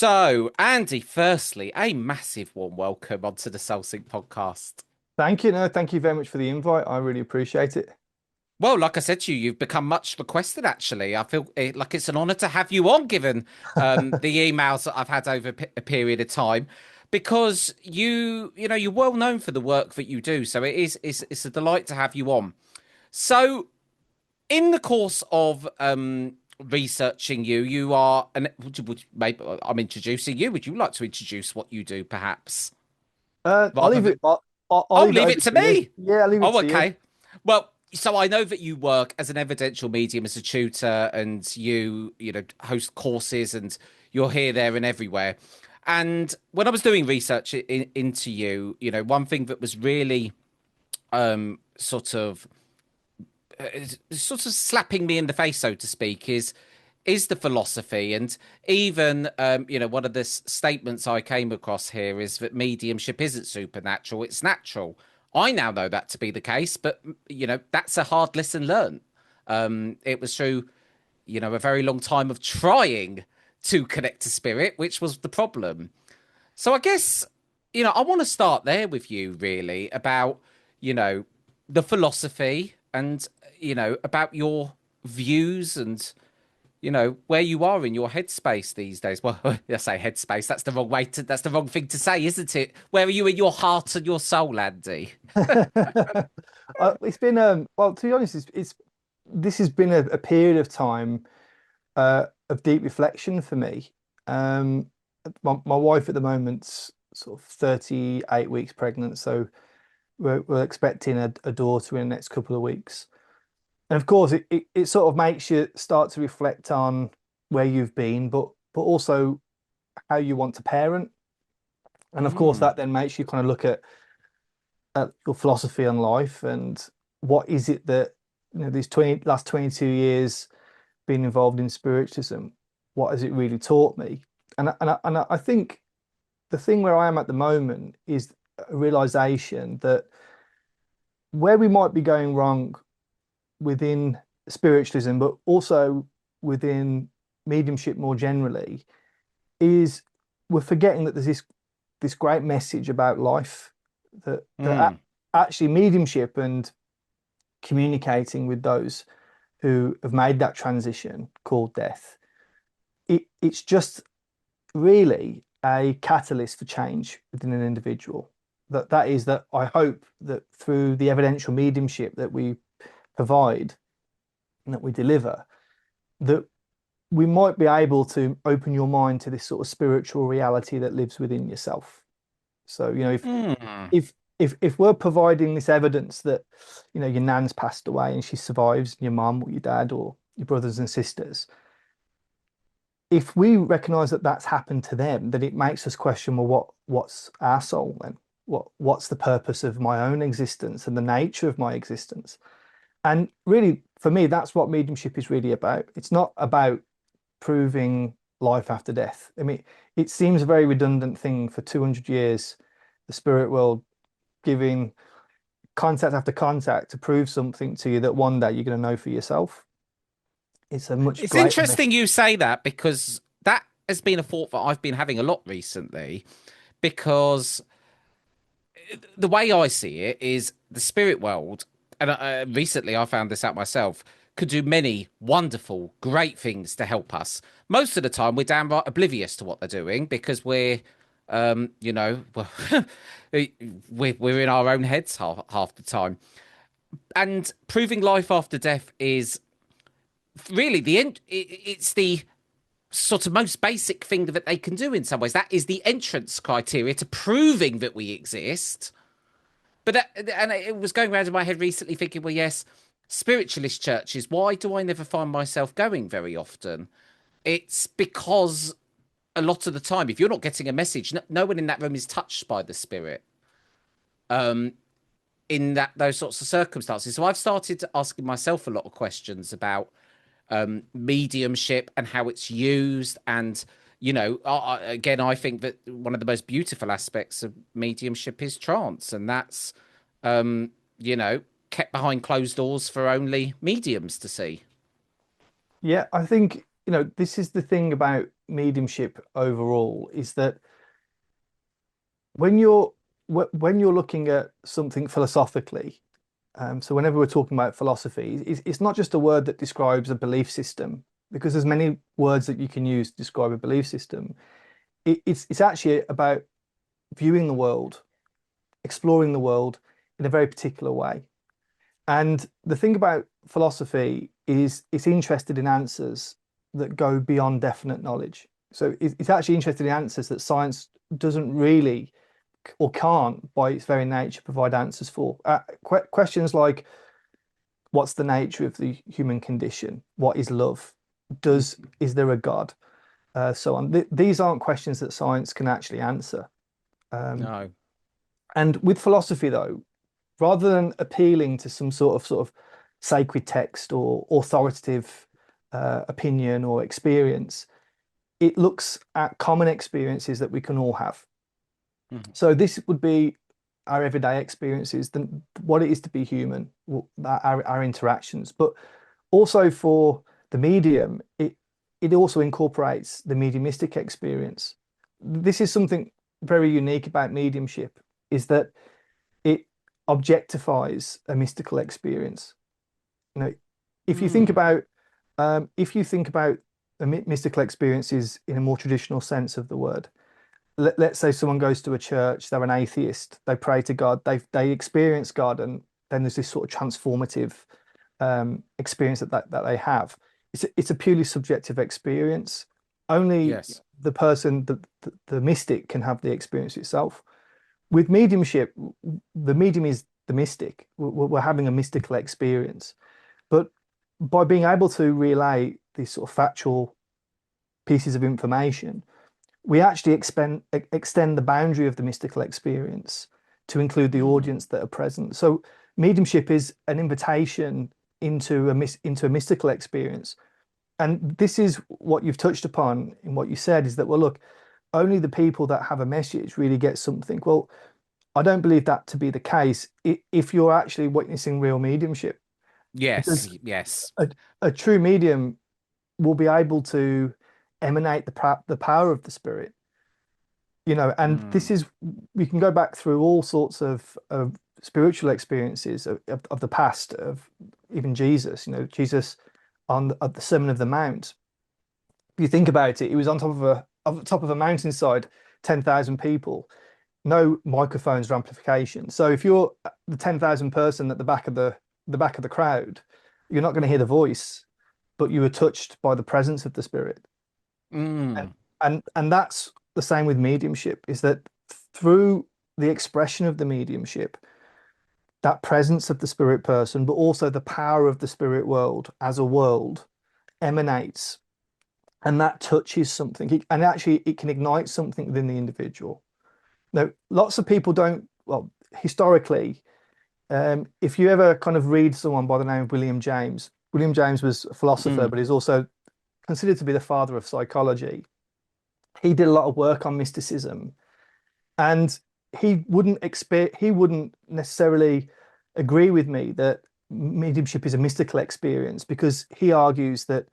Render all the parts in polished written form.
So, Andy, firstly, a massive warm welcome onto the Soul Sync podcast. Thank you. No, thank you very much for the invite. I really appreciate it. Well, like I said to you, you've become much requested, actually. I feel like it's an honor to have you on, given the emails that I've had over a period of time, because you're well known for the work that you do. So it's a delight to have you on. So, in the course of researching you, you are an. Maybe I'm introducing you. Would you like to introduce what you do, perhaps, I'll rather leave than it. I'll Oh, leave it leave over it to to you. me. Yeah, I'll leave it Oh, to you. okay. Well, so I know that you work as an evidential medium, as a tutor, and you host courses, and you're here, there, and everywhere. And when I was doing research into you, one thing that was really um, sort of sort of slapping me in the face, so to speak, is the philosophy. And even one of the statements I came across here is that mediumship isn't supernatural, it's natural. I now know that to be the case, but that's a hard lesson learned. It was through a very long time of trying to connect to spirit, which was the problem. So I guess I want to start there with you, really, about you know the philosophy, and about your views, and where you are in your headspace these days. Well, I say headspace, that's the wrong way to that's the wrong thing to say, isn't it? Where are you in your heart and your soul, Andy? It's been well, to be honest, it's this has been a period of time of deep reflection for me. Um, my wife at the moment's sort of 38 weeks pregnant, so we're expecting a daughter in the next couple of weeks. And of course, it sort of makes you start to reflect on where you've been, but also how you want to parent. And of course, Mm. that then makes you kind of look at your philosophy on life and what is it that, these last 22 years being involved in spiritualism, what has it really taught me? And I think the thing where I am at the moment is a realization that where we might be going wrong within spiritualism, but also within mediumship more generally, is we're forgetting that there's this great message about life that Mm. actually mediumship and communicating with those who have made that transition called death. It's just really a catalyst for change within an individual. That is that I hope that through the evidential mediumship that we provide and that we deliver, that we might be able to open your mind to this sort of spiritual reality that lives within yourself. So, Mm. if we're providing this evidence that, your nan's passed away and she survives, your mum or your dad or your brothers and sisters, if we recognize that that's happened to them, then it makes us question, well, what's our soul then? What's the purpose of my own existence and the nature of my existence? And really, for me, that's what mediumship is really about. It's not about proving life after death. I mean, it seems a very redundant thing for 200 years, the spirit world giving contact after contact to prove something to you that one day you're going to know for yourself. It's a much It's greater message. interesting you say that, because that has been a thought that I've been having a lot recently. Because the way I see it is the spirit world, and recently I found this out myself, could do many wonderful, great things to help us. Most of the time, we're downright oblivious to what they're doing, because well, we're in our own heads half the time. And proving life after death is really the end. It's the sort of most basic thing that they can do in some ways. That is the entrance criteria to proving that we exist. But and it was going around in my head recently, thinking, well, yes, spiritualist churches. Why do I never find myself going very often? It's because a lot of the time, if you're not getting a message, no one in that room is touched by the spirit. In those sorts of circumstances, so I've started asking myself a lot of questions about mediumship and how it's used. And again, I think that one of the most beautiful aspects of mediumship is trance, and that's um, kept behind closed doors for only mediums to see. Yeah, I think this is the thing about mediumship overall, is that when you're when you're looking at something philosophically, so whenever we're talking about philosophy, it's not just a word that describes a belief system, because there's many words that you can use to describe a belief system. It's actually about viewing the world, exploring the world in a very particular way. And the thing about philosophy is it's interested in answers that go beyond definite knowledge. So it's actually interested in answers that science doesn't really or can't, by its very nature, provide answers for. Questions like, what's the nature of the human condition? What is love? Is there a God? So on. These aren't questions that science can actually answer. Um, No. and with philosophy, though, rather than appealing to some sort of sacred text or authoritative opinion or experience, it looks at common experiences that we can all have. Mhm. So this would be our everyday experiences, what it is to be human, our interactions. But also for the medium, it also incorporates the mediumistic experience. This is something very unique about mediumship, is that it objectifies a mystical experience. You know, if you think Mm. about if you think about mystical experiences in a more traditional sense of the word, let's say someone goes to a church, they're an atheist, they pray to God, they experience God, and then there's this sort of transformative experience that they have. It's a purely subjective experience. Only Yes. the person, the mystic, can have the experience itself. With mediumship, the medium is the mystic. We're having a mystical experience, but by being able to relay these sort of factual pieces of information, we actually extend the boundary of the mystical experience to include the Mm. audience that are present. So mediumship is an invitation into a mystical experience. And this is what you've touched upon in what you said, is that, well, look, only the people that have a message really get something. Well, I don't believe that to be the case if you're actually witnessing real mediumship, Yes. because Yes. a, a true medium will be able to emanate the power of the spirit. And this Mm. is, we can go back through all sorts of spiritual experiences of the past, of even Jesus. Jesus at the Sermon of the Mount. If you think about it, he was on the top of a mountainside, 10,000 people, no microphones or amplification. So if you're the 10,000 person at the back of the crowd, you're not going to hear the voice, but you were touched by the presence of the spirit. And Mm. and that's the same with mediumship, is that through the expression of the mediumship, that presence of the spirit person, but also the power of the spirit world as a world emanates, and that touches something. And actually, it can ignite something within the individual. Now, lots of people don't, well, historically, if you ever kind of read someone by the name of William James was a philosopher, Mm. but he's also considered to be the father of psychology. He did a lot of work on mysticism, and he wouldn't necessarily agree with me that mediumship is a mystical experience, because he argues that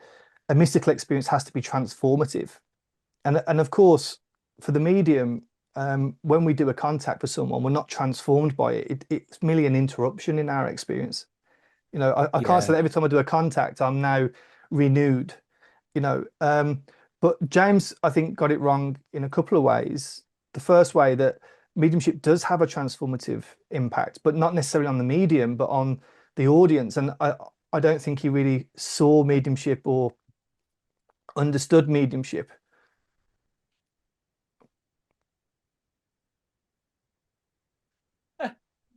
a mystical experience has to be transformative. And of course, for the medium, when we do a contact with someone, we're not transformed by it. It's merely an interruption in our experience. I can't say Yeah. that every time I do a contact, I'm now renewed. You know, um, but James, I think, got it wrong in a couple of ways. The first way, that mediumship does have a transformative impact, but not necessarily on the medium, but on the audience. And I don't think he really saw mediumship or understood mediumship.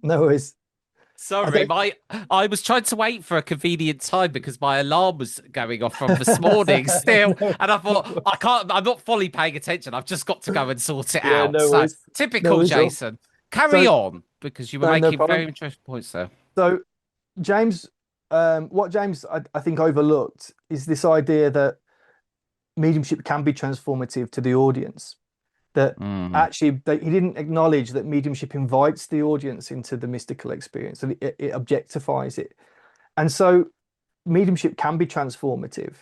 No worries. I Sorry, don't. my I was trying to wait for a convenient time because my alarm was going off from this morning still, No, and I thought no, I can't. I'm not fully paying attention. I've just got to go and sort it yeah, out. no So worries. No typical worries at all. Jason. Carry So, on because you were no making very problem. interesting points there. So, James, what James I think overlooked is this idea that mediumship can be transformative to the audience. That Mm. actually, he didn't acknowledge that mediumship invites the audience into the mystical experience, and it objectifies it. And so mediumship can be transformative.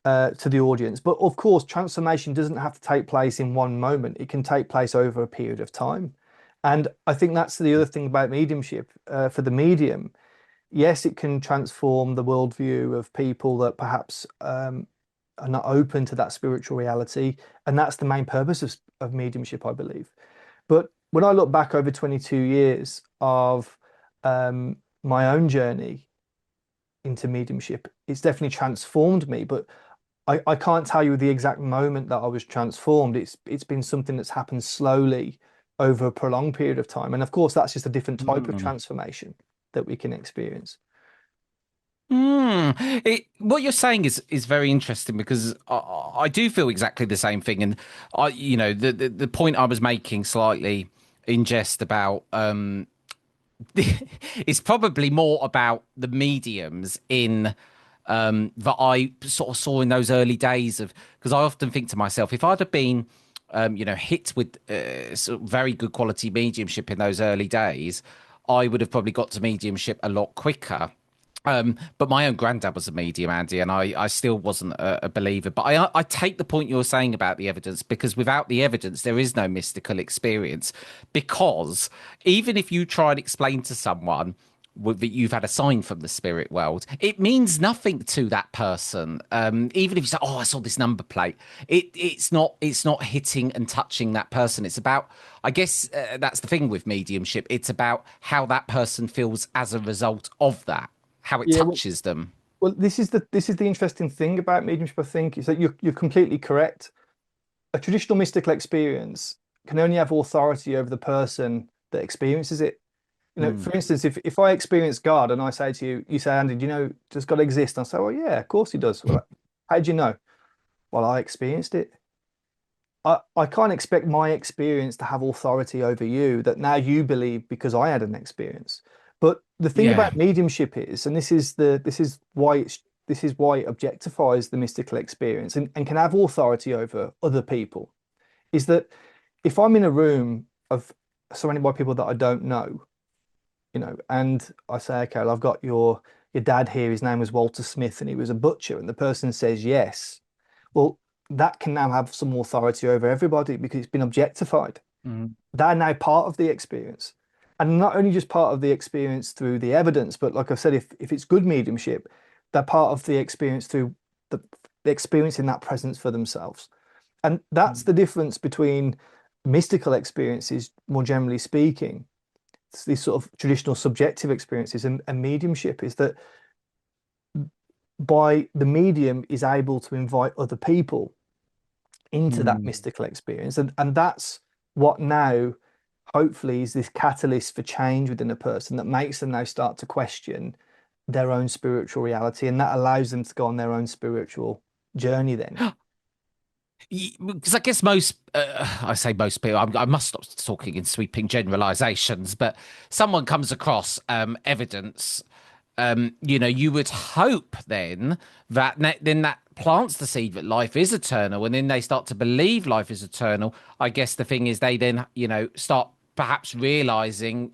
to the audience. But of course, transformation doesn't have to take place in one moment. It can take place over a period of time. And I think that's the other thing about mediumship for the medium. Yes, it can transform the worldview of people that perhaps are not open to that spiritual reality. And that's the main purpose of mediumship, I believe. But when I look back over 22 years of my own journey into mediumship, it's definitely transformed me. But I can't tell you the exact moment that I was transformed. It's been something that's happened slowly over a prolonged period of time. And of course, that's just a different type of Mm. transformation that we can experience. What you're saying is very interesting because I do feel exactly the same thing, and the point I was making slightly in jest about it's probably more about the mediums in that I sort of saw in those early days of because I often think to myself if I'd have been hit with sort of very good quality mediumship in those early days, I would have probably got to mediumship a lot quicker. But my own granddad was a medium, Andy, and I still wasn't a believer. But I take the point you're saying about the evidence because without the evidence, there is no mystical experience. Because even if you try and explain to someone that you've had a sign from the spirit world, it means nothing to that person. Even if you say, "Oh, I saw this number plate," it's not hitting and touching that person. It's about, I guess, that's the thing with mediumship. It's about how that person feels as a result of that how it Yeah, well, touches them. well, this is the interesting thing about mediumship, I think, is that you're completely correct. A traditional mystical experience can only have authority over the person that experiences it. Mm. For instance, if I experience God and I say to you, you say, Andy, do you know, does God exist? And I say, well, yeah, of course he does. Well, how do you know? Well, I experienced it. I can't expect my experience to have authority over you that now you believe because I had an experience. But the thing Yeah. about mediumship is, and this is why it objectifies the mystical experience and can have authority over other people, is that if I'm in a room of surrounded by people that I don't know, and I say, okay, well, I've got your dad here, his name was Walter Smith, and he was a butcher, and the person says yes. Well, that can now have some authority over everybody because it's been objectified. Mm. They're now part of the experience. And not only just part of the experience through the evidence, but like I've said, if it's good mediumship, they're part of the experience through the, the experiencing that presence for themselves. And that's the difference between mystical experiences, more generally speaking, it's these sort of traditional subjective experiences and mediumship is that by the medium is able to invite other people into that Mm. mystical experience. And that's what now hopefully is this catalyst for change within a person that makes them now start to question their own spiritual reality. And that allows them to go on their own spiritual journey then. Because I guess I say most people, I must stop talking in sweeping generalizations, but someone comes across evidence, you would hope then then that plants the seed that life is eternal, and then they start to believe life is eternal. I guess the thing is they then, start perhaps realizing,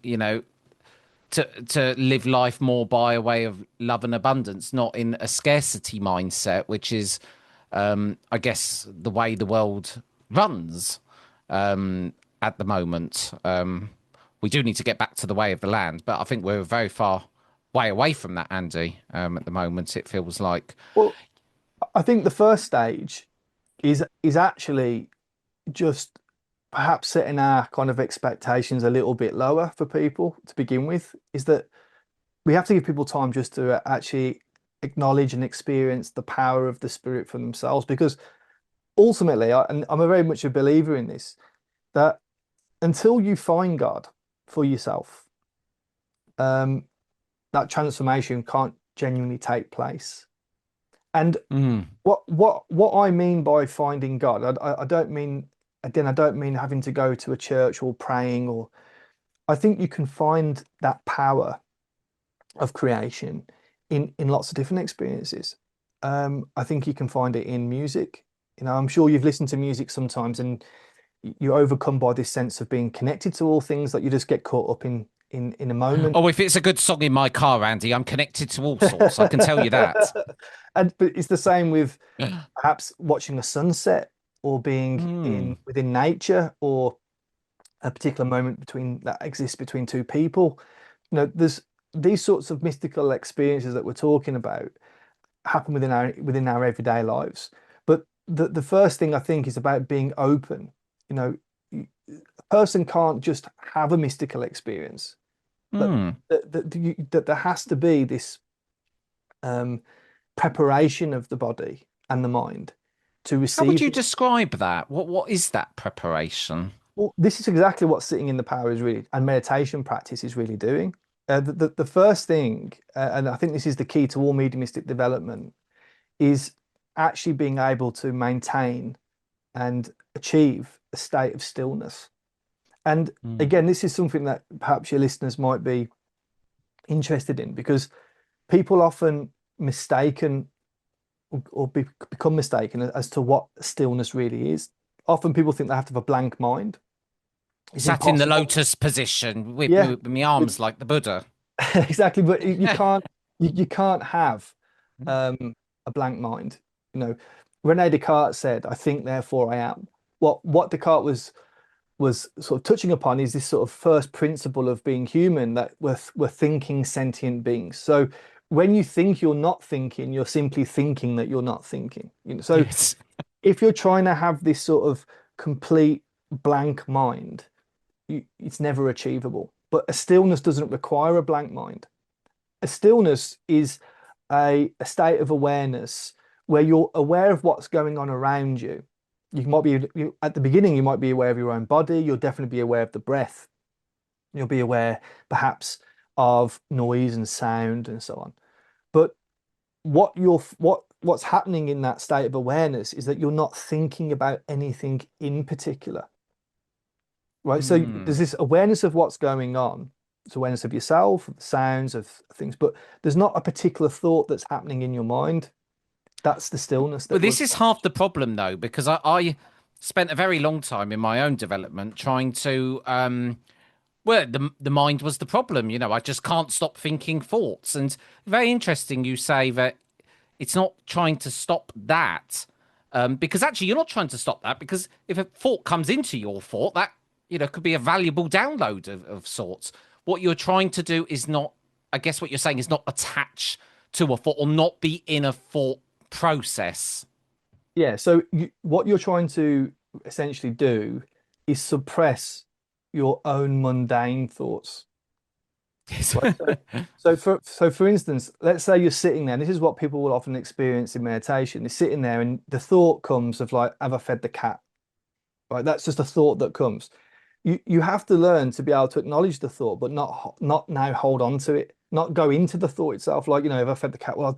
to live life more by a way of love and abundance, not in a scarcity mindset, which is, I guess, the way the world runs at the moment. We do need to get back to the way of the land, but I think we're very far way away from that, Andy. At the moment, it feels like. Well, I think the first stage is actually just perhaps setting our kind of expectations a little bit lower for people to begin with, is that we have to give people time just to actually acknowledge and experience the power of the spirit for themselves. Because ultimately, and I'm a very much a believer in this, that until you find God for yourself, um, that transformation can't genuinely take place. And Mm. what I mean by finding God, I don't mean again, I don't mean having to go to a church or praying, or I think you can find that power of creation in lots of different experiences. I think you can find it in music. I'm sure you've listened to music sometimes and you're overcome by this sense of being connected to all things that you just get caught up in a moment. Oh, if it's a good song in my car, Andy, I'm connected to all sorts. I can tell you that. And but it's the same with perhaps watching a sunset or being in Hmm. within nature or a particular moment between that exists between two people. There's these sorts of mystical experiences that we're talking about happen within our everyday lives. But the first thing I think is about being open. You know, a person can't just have a mystical experience. That Hmm. that there has to be this um, preparation of the body and the mind to How would receive you this. describe that? What is that preparation? Well, this is exactly what sitting in the power is really, and meditation practice is really doing. The first thing, and I think this is the key to all mediumistic development, is actually being able to maintain and achieve a state of stillness. And Hmm. again, this is something that perhaps your listeners might be interested in because people often mistaken become mistaken as to what stillness really is. Often people think they have to have a blank mind. It's Sat in the impossible. lotus position with Yeah, my with, arms like the Buddha. exactly. But you can't have um, a blank mind. You know, Rene Descartes said, "I think, therefore I am." What Descartes was sort of touching upon is this sort of first principle of being human, that we're thinking sentient beings. So when you think you're not thinking, you're simply thinking that you're not thinking. So Yes. if you're trying to have this sort of complete blank mind, it's never achievable. But a stillness doesn't require a blank mind. A stillness is a state of awareness where you're aware of what's going on around you. At the beginning, you might be aware of your own body. You'll definitely be aware of the breath. You'll be aware perhaps of noise and sound and so on. But what's happening in that state of awareness is that you're not thinking about anything in particular, right? So there's Hmm. this awareness of what's going on. It's awareness of yourself, of the sounds of things, but there's not a particular thought that's happening in your mind. That's the stillness that But we're. this is half the problem, though, because I spent a very long time in my own development trying to well, the mind was the problem. I just can't stop thinking thoughts. And very interesting you say that it's not trying to stop that. Because actually you're not trying to stop that, because if a thought comes into your thought, that could be a valuable download of sorts. What you're trying to do is not, I guess what you're saying is not attach to a thought or not be in a thought process. Yeah, so what you're trying to essentially do is suppress your own mundane thoughts, Yes. right? So for instance, let's say you're sitting there, and this is what people will often experience in meditation. They're sitting there, and the thought comes of like, "Have I fed the cat?" Right? That's just a thought that comes. You have to learn to be able to acknowledge the thought, but not now hold on to it, not go into the thought itself. Like, if I fed the cat, well,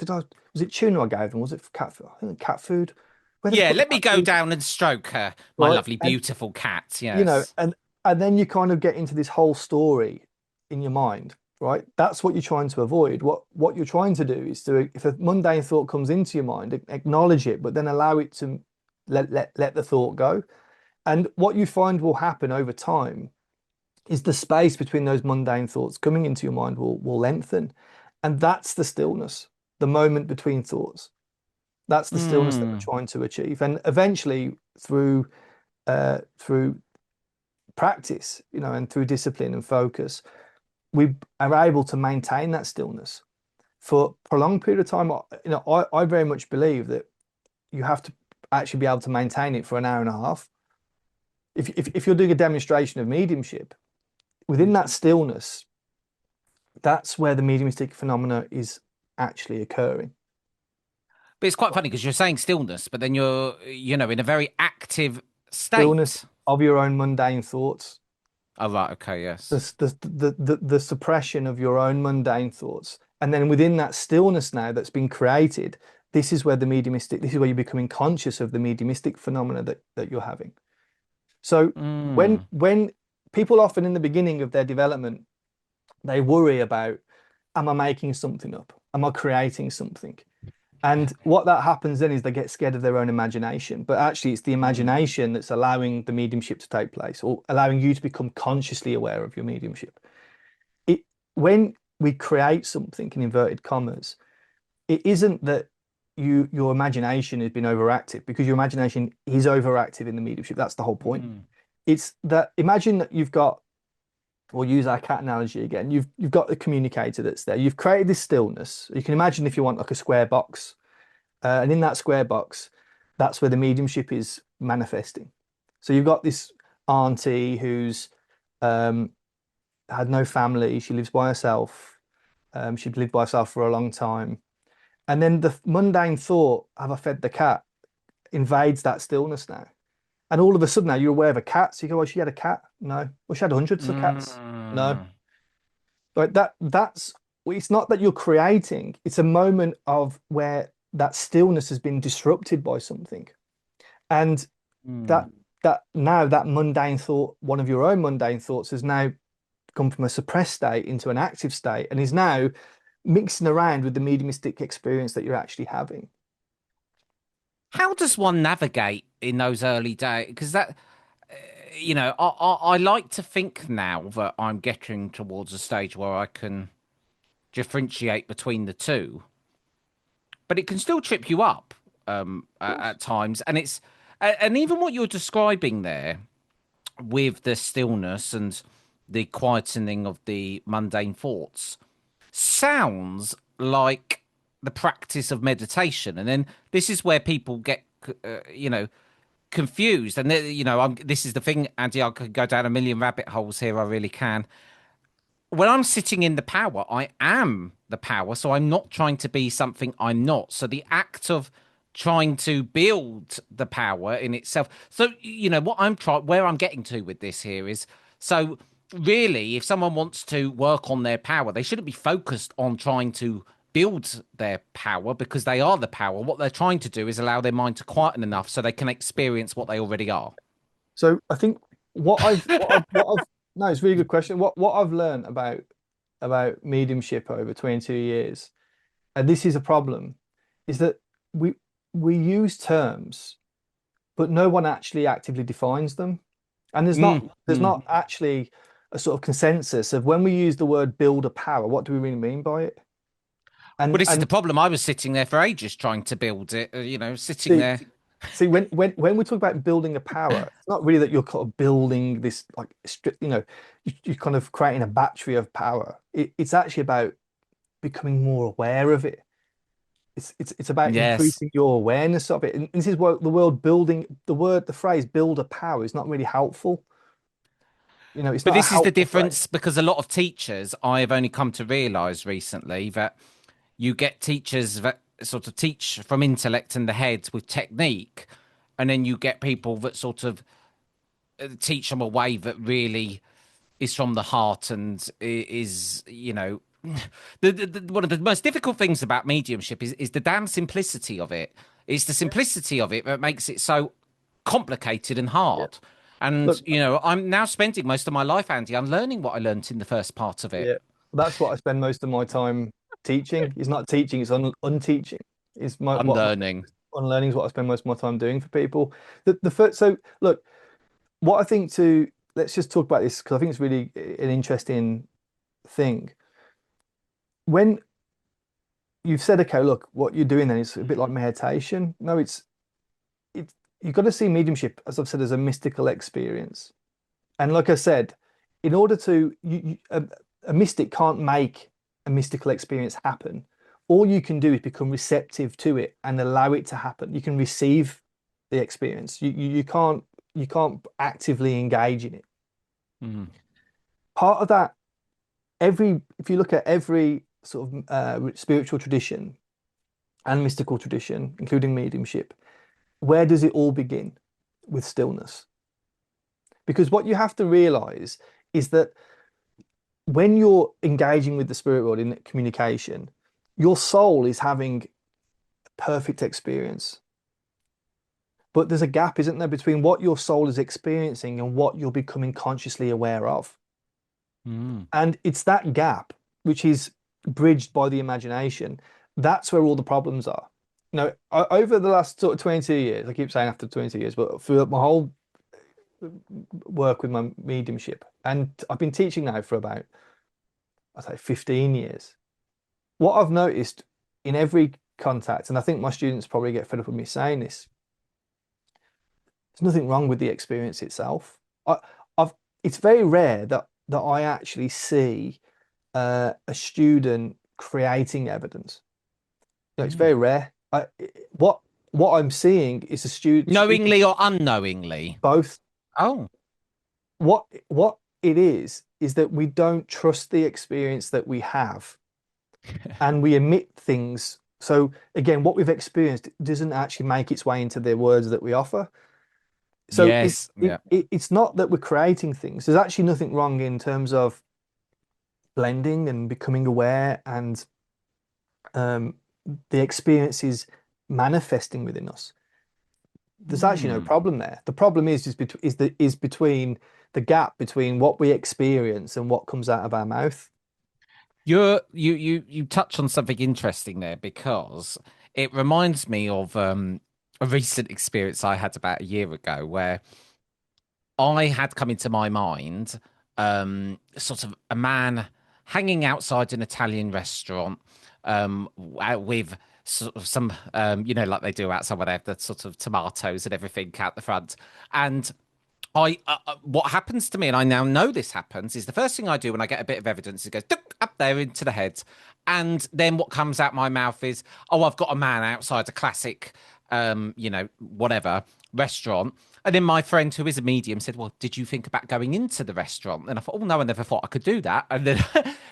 was it tuna I gave them? Was it cat food? I think cat food. Where did I Yeah, put the let me cat go food? down and stroke her, my Right. lovely, And beautiful cat. you know, Yes. and and then you kind of get into this whole story in your mind, right? That's what you're trying to avoid. What you're trying to do is to, if a mundane thought comes into your mind, acknowledge it, but then allow it to let the thought go. And what you find will happen over time is the space between those mundane thoughts coming into your mind will lengthen. And that's the stillness, the moment between thoughts. That's the stillness that we're Hmm. trying to achieve. And eventually through practice, and through discipline and focus, we are able to maintain that stillness for a prolonged period of time. I very much believe that you have to actually be able to maintain it for an hour and a half. If you're doing a demonstration of mediumship, within that stillness, that's where the mediumistic phenomena is actually occurring. But it's quite funny because you're saying stillness, but then you're, in a very active Stillness state. of your own mundane thoughts, Oh, right. Okay. the, Yes. the suppression of your own mundane thoughts. And then within that stillness now that's been created, this is where you're becoming conscious of the mediumistic phenomena that you're having. So when Hmm. when people often in the beginning of their development, they worry about, am I making something up? Am I creating something? And what that happens then is they get scared of their own imagination. But actually, it's the Hmm. imagination that's allowing the mediumship to take place or allowing you to become consciously aware of your mediumship. when we create something in inverted commas, it isn't that your imagination has been overactive, because your imagination is overactive in the mediumship. That's the whole point. Mm, It's that, imagine that you've got, we'll use our cat analogy again. You've got the communicator that's there. You've created this stillness. You can imagine, if you want, like a square box, and in that square box, that's where the mediumship is manifesting. So you've got this auntie who's um, had no family. She lives by herself. She'd lived by herself for a long time. And then the mundane thought, have I fed the cat, invades that stillness now. And all of a sudden now you're aware of a cat. So you go, well, she had a cat. No. Well, she had hundreds of cats. No. mm, Like that's, it's not that you're creating, it's a moment of where that stillness has been disrupted by something. And that mm. that now that mundane thought, one of your own mundane thoughts, has now come from a suppressed state into an active state, and is now mixing around with the mediumistic experience that you're actually having. How does one navigate in those early days? Because that, I like to think now that I'm getting towards a stage where I can differentiate between the two, but it can still trip you up Of course. at times. And even what you're describing there with the stillness and the quietening of the mundane thoughts sounds like the practice of meditation. And then this is where people get, confused. And this is the thing, Andy. I could go down a million rabbit holes here. I really can. When I'm sitting in the power, I am the power. So I'm not trying to be something I'm not. So the act of trying to build the power in itself. So, what where I'm getting to with this here is, so really, if someone wants to work on their power, they shouldn't be focused on trying to build their power, because they are the power. What they're trying to do is allow their mind to quieten enough so they can experience what they already are. So I think what I've no, it's a really good question. What I've learned about mediumship over 22 years, and this is a problem, is that we we use terms, but no one actually actively defines them. And Mm, there's mm. not actually a sort of consensus of, when we use the word build a power, what do we really mean by it? Well, And this is the and problem. I was sitting there for ages trying to build it, sitting see there. see when we talk about building a power, it's not really that you're kind of building this, like, you're kind of creating a battery of power. It's actually about becoming more aware of it. It's about Yes. increasing your awareness of it. And this is what the word building, the phrase build a power is not really helpful. It's But not a this is the helpful phrase. difference, because a lot of teachers, I have only come to realize recently that you get teachers that sort of teach from intellect and the head with technique, and then you get people that sort of teach them a way that really is from the heart and is, one of the most difficult things about mediumship is the damn simplicity of it. It's the Yeah. simplicity of it that makes it so complicated and Yeah. hard. And, Look, I'm now spending most of my life, Andy, unlearning what I learned in the first part of it. yeah, that's what I spend most of my time teaching. It's not teaching, it's unteaching. Is my what my Unlearning. unlearning is what I spend most of my time doing for people. The first, so look, what I think to let's just talk about this, because I think it's really an interesting thing. When you've said, okay, look, what you're doing then is a bit like meditation. No, it's you've got to see mediumship, as I've said, as a mystical experience. And like I said, in order to a mystic can't make a mystical experience happen. All you can do is become receptive to it and allow it to happen. You can receive the experience. You can't actively engage in it. Mm. Part of that, every if you look at every sort of spiritual tradition and mystical tradition, including mediumship, where does it all begin? With stillness. Because what you have to realize is that when you're engaging with the spirit world in communication, your soul is having a perfect experience. But there's a gap, isn't there, between what your soul is experiencing and what you're becoming consciously aware of. Mm. And it's that gap which is bridged by the imagination. That's where all the problems are. Over the last sort of 22 years, I keep saying after 22 years, but for my whole work with my mediumship, and I've been teaching now for about I say 15 years, what I've noticed in every contact, and I think my students probably get fed up with me saying this, there's nothing wrong with the experience itself. I, I've it's very rare that I actually see a student creating evidence. You know, it's very Mm. rare. What what I'm seeing is a student Knowingly or unknowingly? both. Oh, What it is that we don't trust the experience that we have, and we emit things. So again, what we've experienced doesn't actually make its way into the words that we offer. So yes. Yeah. it's not that we're creating things. There's actually nothing wrong in terms of blending and becoming aware and um, the experiences manifesting within us. There's actually no Hmm. problem there. The problem is between the gap between what we experience and what comes out of our mouth. You touch on something interesting there because it reminds me of a recent experience I had about a year ago where I had come into my mind sort of a man hanging outside an Italian restaurant with sort of some like they do outside where they have the sort of tomatoes and everything out the front. And what happens to me, and I now know this happens, is the first thing I do when I get a bit of evidence is goes "Tuk," up there into the head, and then what comes out my mouth is, "Oh, I've got a man outside a classic, whatever restaurant." And then my friend, who is a medium, said, "Well, did you think about going into the restaurant?" And I thought, "Oh no, I never thought I could do that." And then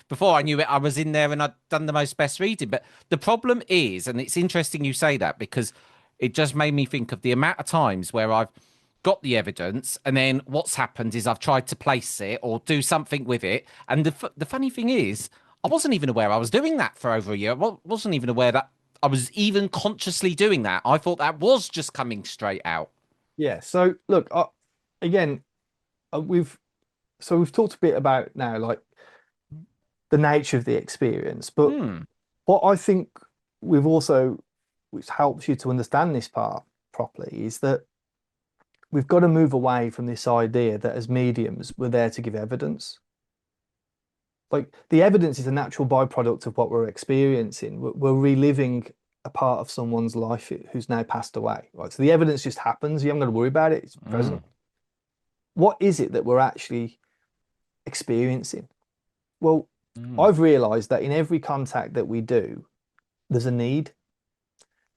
before I knew it, I was in there and I'd done the most best reading. But the problem is, and it's interesting you say that because it just made me think of the amount of times where I've got the evidence, and then what's happened is I've tried to place it or do something with it. And the funny thing is, I wasn't even aware I was doing that for over a year. Wasn't even aware that I was even consciously doing that. I thought that was just coming straight out. Yeah. So look, again, we've we've talked a bit about now like the nature of the experience, but Hmm. what I think we've also, which helps you to understand this part properly, is that we've got to move away from this idea that as mediums, we're there to give evidence. Like the evidence is a natural byproduct of what we're experiencing. We're reliving a part of someone's life who's now passed away, right? So the evidence just happens. You haven't got to worry about it. It's Hmm. present. What is it that we're actually experiencing? Well, Hmm. I've realized that in every contact that we do, there's a need.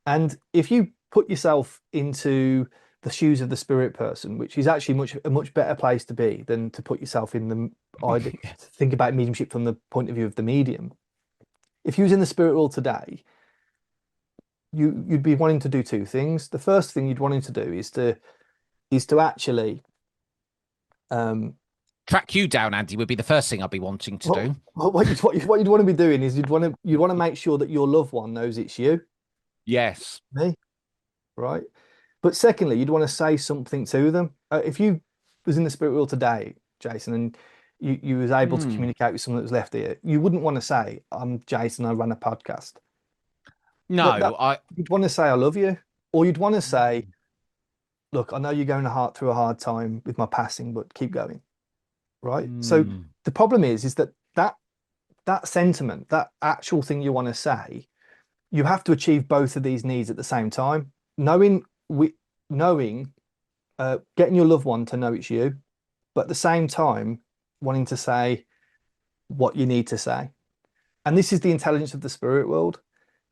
And if you put yourself into the shoes of the spirit person, which is actually a much better place to be than to put yourself in the I'd think about mediumship from the point of view of the medium. If you was in the spirit world today, you'd be wanting to do two things. The first thing you'd wanting to do is to actually um Track you down, Andy, would be the first thing I'd be wanting to do. what you'd want to be doing is you'd want to make sure that your loved one knows it's you, Yes. me, right? But secondly, you'd want to say something to them. If you was in the spirit world today, Jason, and you was able to Hmm. communicate with someone that was left here, you wouldn't want to say, "I'm Jason, I run a podcast." That No, I. you'd want to say, "I love you," or you'd want to say, "Look, I know you're going through a hard time with my passing, but keep going." Right? So Hmm. the problem is that that sentiment, that actual thing you want to say, you have to achieve both of these needs at the same time. Knowing we knowing getting your loved one to know it's you, but at the same time, wanting to say what you need to say. And this is the intelligence of the spirit world,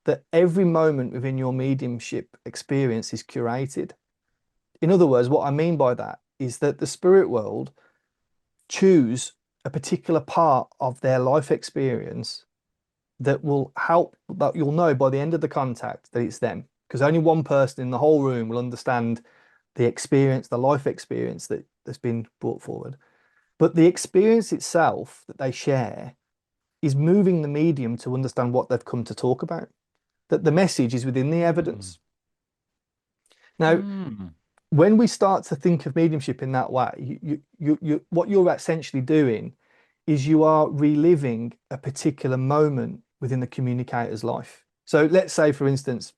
that every moment within your mediumship experience is curated. In other words, what I mean by that is that the spirit world choose a particular part of their life experience that will help, that you'll know by the end of the contact that it's them. Because only one person in the whole room will understand the experience, the life experience that's been brought forward. But the experience itself that they share is moving the medium to understand what they've come to talk about. That the message is within the Hmm. evidence. Now, Hmm. when we start to think of mediumship in that way, what you're essentially doing is you are reliving a particular moment within the communicator's life. So let's say, for instance,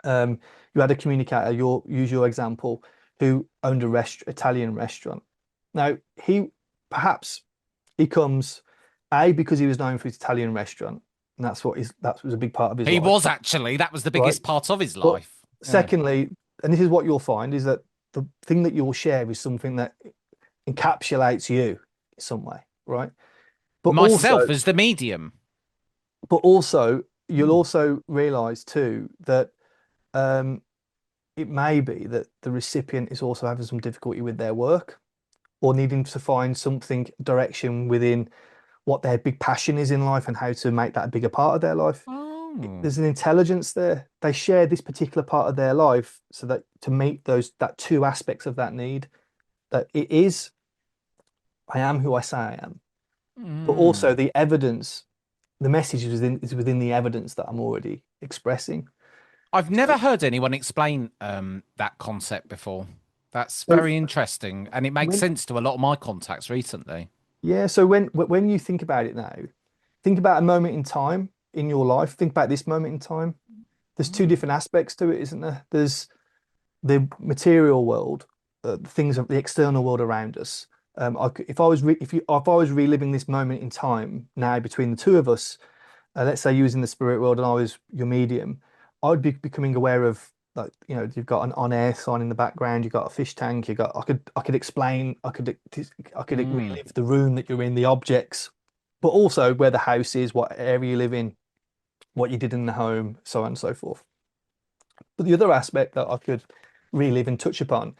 you had a communicator, use your example, who owned a Italian restaurant. Now, he perhaps he comes A, because he was known for his Italian restaurant, and that was a big part of his He life, was actually, that was the right? biggest part of his But life. Yeah. secondly, and this is what you'll find, is that the thing that you'll share is something that encapsulates you in some way, right? But also, Myself as the medium. you'll Mm. also realize too that um, it may be that the recipient is also having some difficulty with their work or needing to find something direction within what their big passion is in life and how to make that a bigger part of their life. Oh. There's an intelligence there. They share this particular part of their life so that to meet those that two aspects of that need, that it is, I am who I say I am, but also Mm. the evidence, the message is within the evidence that I'm already expressing. I've So, never heard anyone explain that concept before. That's so very interesting, and it makes when sense to a lot of my contacts recently. yeah, so when you think about it now, think about a moment in time in your life. Think about this moment in time. There's two Mm. different aspects to it, isn't there? There's the material world, the things of the external world around us. If I was if I was reliving this moment in time now between the two of us, let's say you was in the spirit world and I was your medium, I would be becoming aware of like you've got an on-air sign in the background, you've got a fish tank, you got I could explain, I could Mm. relive the room that you're in, the objects, but also where the house is, what area you live in, what you did in the home, so on and so forth. But the other aspect that I could relive and touch upon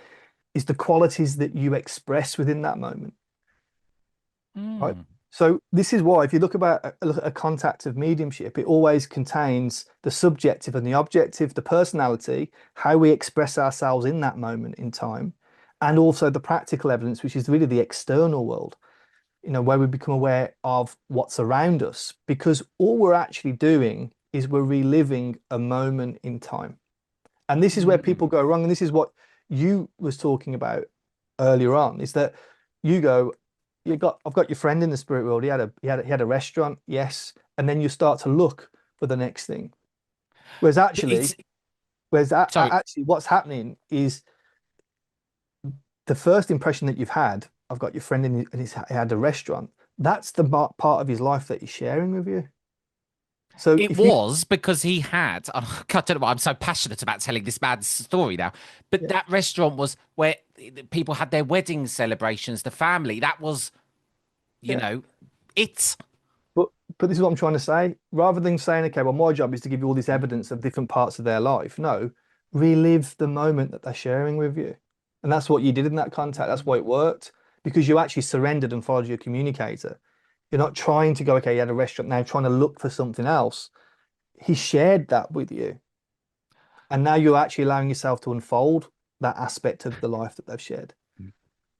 is the qualities that you express within that moment, right? Mm. So this is why if you look at a contact of mediumship, it always contains the subjective and the objective, the personality, how we express ourselves in that moment in time, and also the practical evidence, which is really the external world, where we become aware of what's around us, because all we're actually doing is we're reliving a moment in time. And this is where Mm. people go wrong. And this is what you was talking about earlier on, is that you go, I've got your friend in the spirit world. He had a restaurant, yes. And then you start to look for the next thing. Whereas actually, It's sorry. actually what's happening is the first impression that you've had, I've got your friend in and he had a restaurant. That's the part of his life that he's sharing with you. So It if you, was because he had. Oh, I don't know why I'm so passionate about telling this bad story now, but yeah, that restaurant was where people had their wedding celebrations, the family. That was, you yeah. know, it. But this is what I'm trying to say. Rather than saying, okay, well, my job is to give you all this evidence of different parts of their life. No, relive the moment that they're sharing with you. And that's what you did in that contact. That's why it worked because you actually surrendered and followed your communicator. You're not trying to go, okay, you had a restaurant now, trying to look for something else. He shared that with you. And now you're actually allowing yourself to unfold that aspect of the life that they've shared.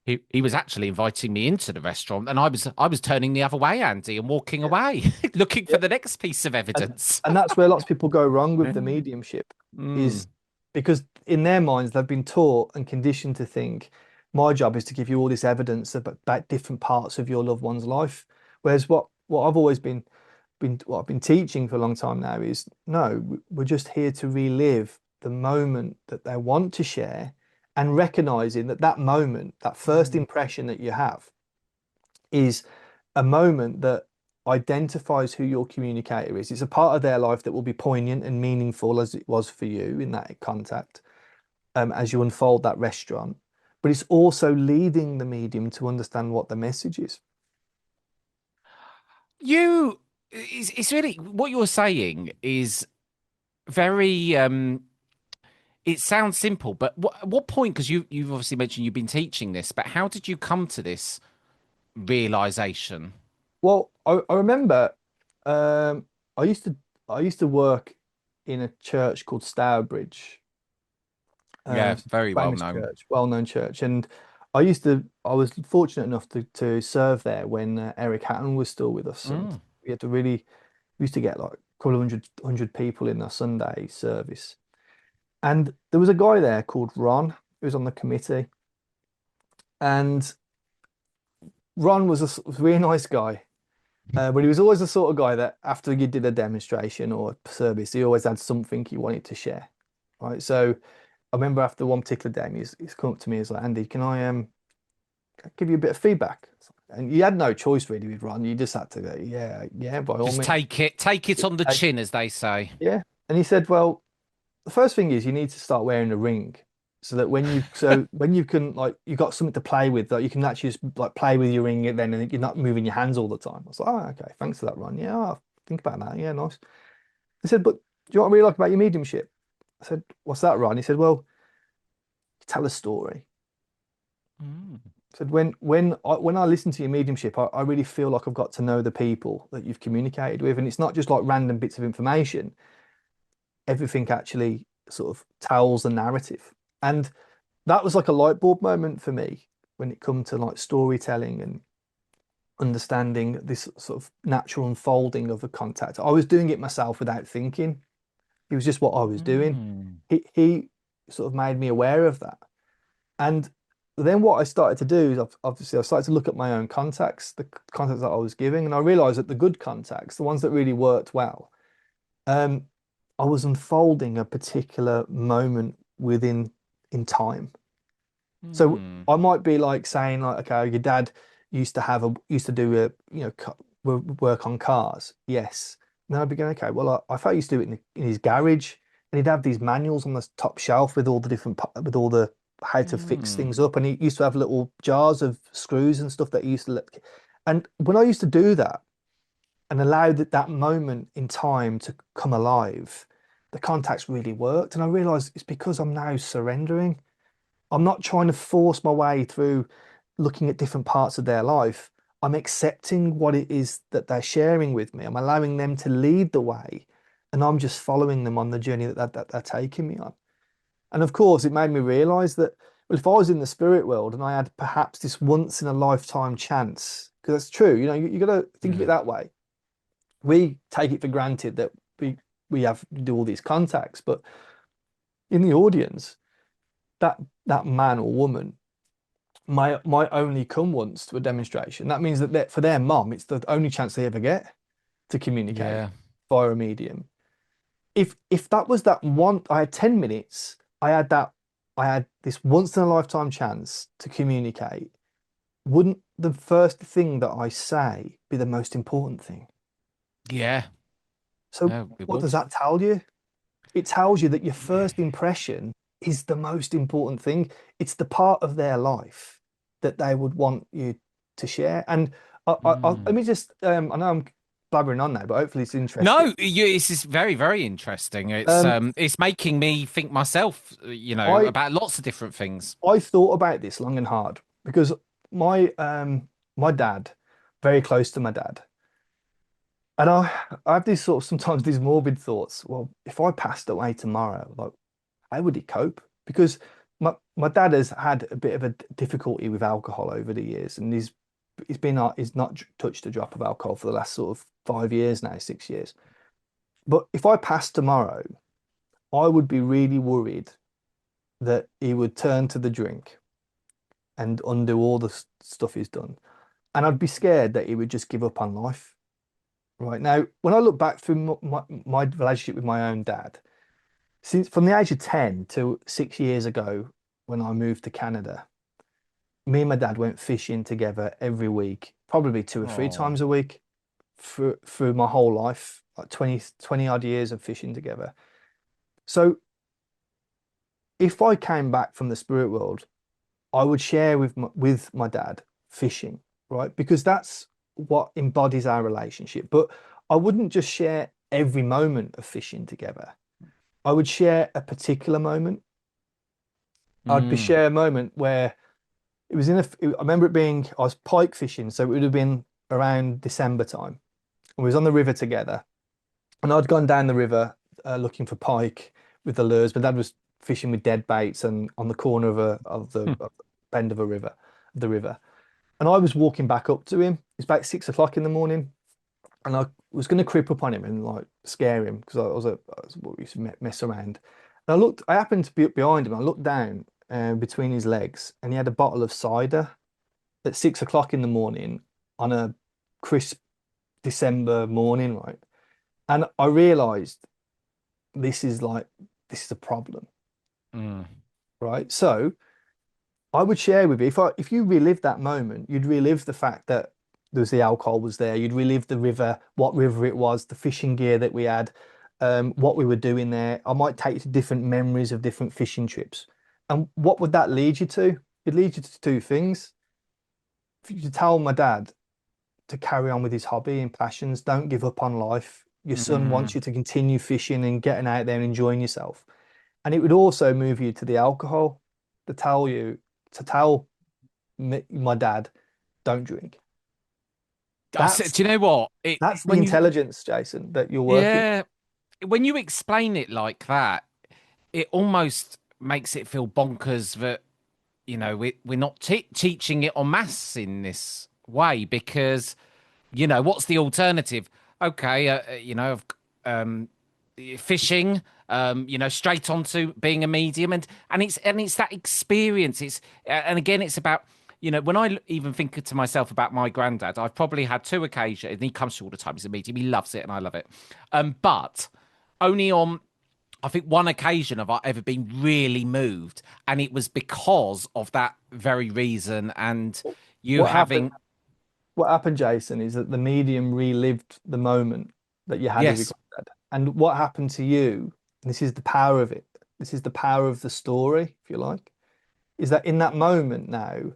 He was actually inviting me into the restaurant, and I was turning the other way, Andy, and walking Yeah. away, looking for Yeah. the next piece of And evidence. that's where lots of people go wrong with the mediumship Mm. is because in their minds they've been taught and conditioned to think my job is to give you all this evidence about different parts of your loved one's life. Whereas what I've always been what I've been teaching for a long time now is no, we're just here to relive the moment that they want to share and recognizing that that moment, that first Mm. impression that you have is a moment that identifies who your communicator is. It's a part of their life that will be poignant and meaningful as it was for you in that contact, as you unfold that restaurant. But it's also leading the medium to understand what the message is. You, it's really what you're saying is very. It sounds simple, but what point? Because you've obviously mentioned you've been teaching this, but how did you come to this realization? Well, I remember um, I used to work in a church called Stourbridge, Yeah, very well famous known. church, well-known church, and I was fortunate enough to serve there when Eric Hatton was still with us, and Mm. we had to really we used to get like a couple of hundred people in our Sunday service, and there was a guy there called Ron who was on the committee, and Ron was a really nice guy. But he was always the sort of guy that after you did a demonstration or a service, he always had something he wanted to share. Right. So I remember after one particular day, he's come up to me, he's like, Andy, can I give you a bit of feedback. And you had no choice really with Ron. You just had to go, yeah, yeah, by all Just means. take it on the Take- chin, as they say. Yeah. And he said, well, the first thing is you need to start wearing a ring so that when you can like you got something to play with, that you can actually just like play with your ring then and you're not moving your hands all the time. I was like, oh, okay, thanks for that, Ron. Yeah, I'll think about that. Yeah, nice. He said, but do you know what I really like about your mediumship? I said, what's that, Ron? He said, well, you tell a story. Mm. I said, when I listen to your mediumship, I really feel like I've got to know the people that you've communicated with. And it's not just like random bits of information. Everything actually sort of tells a narrative. And that was like a light bulb moment for me when it come to like storytelling and understanding this sort of natural unfolding of a contact. I was doing it myself without thinking. It was just what I was doing. Mm. He sort of made me aware of that. And then what I started to do is obviously I started to look at my own contacts, the contacts that I was giving, and I realized that the good contacts, the ones that really worked well, um, I was unfolding a particular moment within in time. So Mm. I might be like saying like, okay, your dad used to do a work on cars. Yes. And then I'd be going, okay, well I thought he used to do it in his garage, and he'd have these manuals on the top shelf with all the with all the how to fix Mm. things up, and he used to have little jars of screws and stuff that he used to let. And when I used to do that and allow that moment in time to come alive, the contacts really worked, and I realized it's because I'm now surrendering. I'm not trying to force my way through looking at different parts of their life. I'm accepting what it is that they're sharing with me. I'm allowing them to lead the way, and I'm just following them on the journey that they're taking me on. And of course, it made me realize that, well, if I was in the spirit world and I had perhaps this once in a lifetime chance, because that's true, you got to think of it Mm. that way. We take it for granted that we have to do all these contacts, but in the audience, that that man or woman might only come once to a demonstration. That means that for their mum, it's the only chance they ever get to communicate Yeah. via a medium. If that was that one, I had 10 minutes, I had this once in a lifetime chance to communicate. Wouldn't the first thing that I say be the most important thing? Yeah. So No, it what does would. that tell you? It tells you that your first impression is the most important thing. It's the part of their life that they would want you to share. And let Mm. me just, I know I'm blabbering on now, but hopefully it's interesting. No, this is very, very interesting. Um, It's making me think myself, I about lots of different things. I thought about this long and hard because my dad, very close to my dad, and I have these sort of sometimes these morbid thoughts. Well, if I passed away tomorrow, like how would he cope? Because my dad has had a bit of a difficulty with alcohol over the years, and he's not touched a drop of alcohol for the last sort of 5 years now, 6 years. But if I passed tomorrow, I would be really worried that he would turn to the drink and undo all the stuff he's done, and I'd be scared that he would just give up on life. Right now, when I look back through my relationship with my own dad, since from the age of 10 to 6 years ago, when I moved to Canada, me and my dad went fishing together every week, probably two or three Oh. times a week through my whole life, like 20 odd years of fishing together. So if I came back from the spirit world, I would share with my dad fishing, right? Because that's what embodies our relationship. But I wouldn't just share every moment of fishing together. I would share a particular moment. I'd be Mm. share a moment where it was I remember it being, I was pike fishing, so it would have been around December time. And we was on the river together, and I'd gone down the river looking for pike with the lures. My dad was fishing with dead baits and on the corner of the bend of a river, the river. And I was walking back up to him. It's about 6 o'clock in the morning, and I was going to creep up on him and like scare him because I was what we used to mess around. And I happened to be up behind him. I looked down between his legs, and he had a bottle of cider at 6 o'clock in the morning on a crisp December morning, right? And I realized this is like this is a problem, Mm. right? So I would share with you if you relive that moment, you'd relive the fact that there was the alcohol was there. You'd relive the river, what river it was, the fishing gear that we had, what we were doing there. I might take you to different memories of different fishing trips. And what would that lead you to? It leads you to two things. For you to tell my dad to carry on with his hobby and passions, don't give up on life. Your son wants Mm. you to continue fishing and getting out there and enjoying yourself. And it would also move you to the alcohol to tell you to tell my dad, don't drink. I said, That's do you know what? It that's the when you intelligence, Jason, that you're working. yeah, when you explain it like that, it almost makes it feel bonkers that we're not teaching it en masse in this way because what's the alternative? Okay, um, fishing, straight onto being a medium, and it's that experience. And again, it's about when even think to myself about my granddad, I've probably had two occasions, and he comes to all the time. He's a medium, he loves it, and I love it. But only on I think one occasion have I ever been really moved, and it was because of that very reason. And you What happened? having What happened, Jason, is that the medium relived the moment that you had with your yes, granddad. And what happened to you, and this is the power of it, this is the power of the story, if you like, is that in that moment now,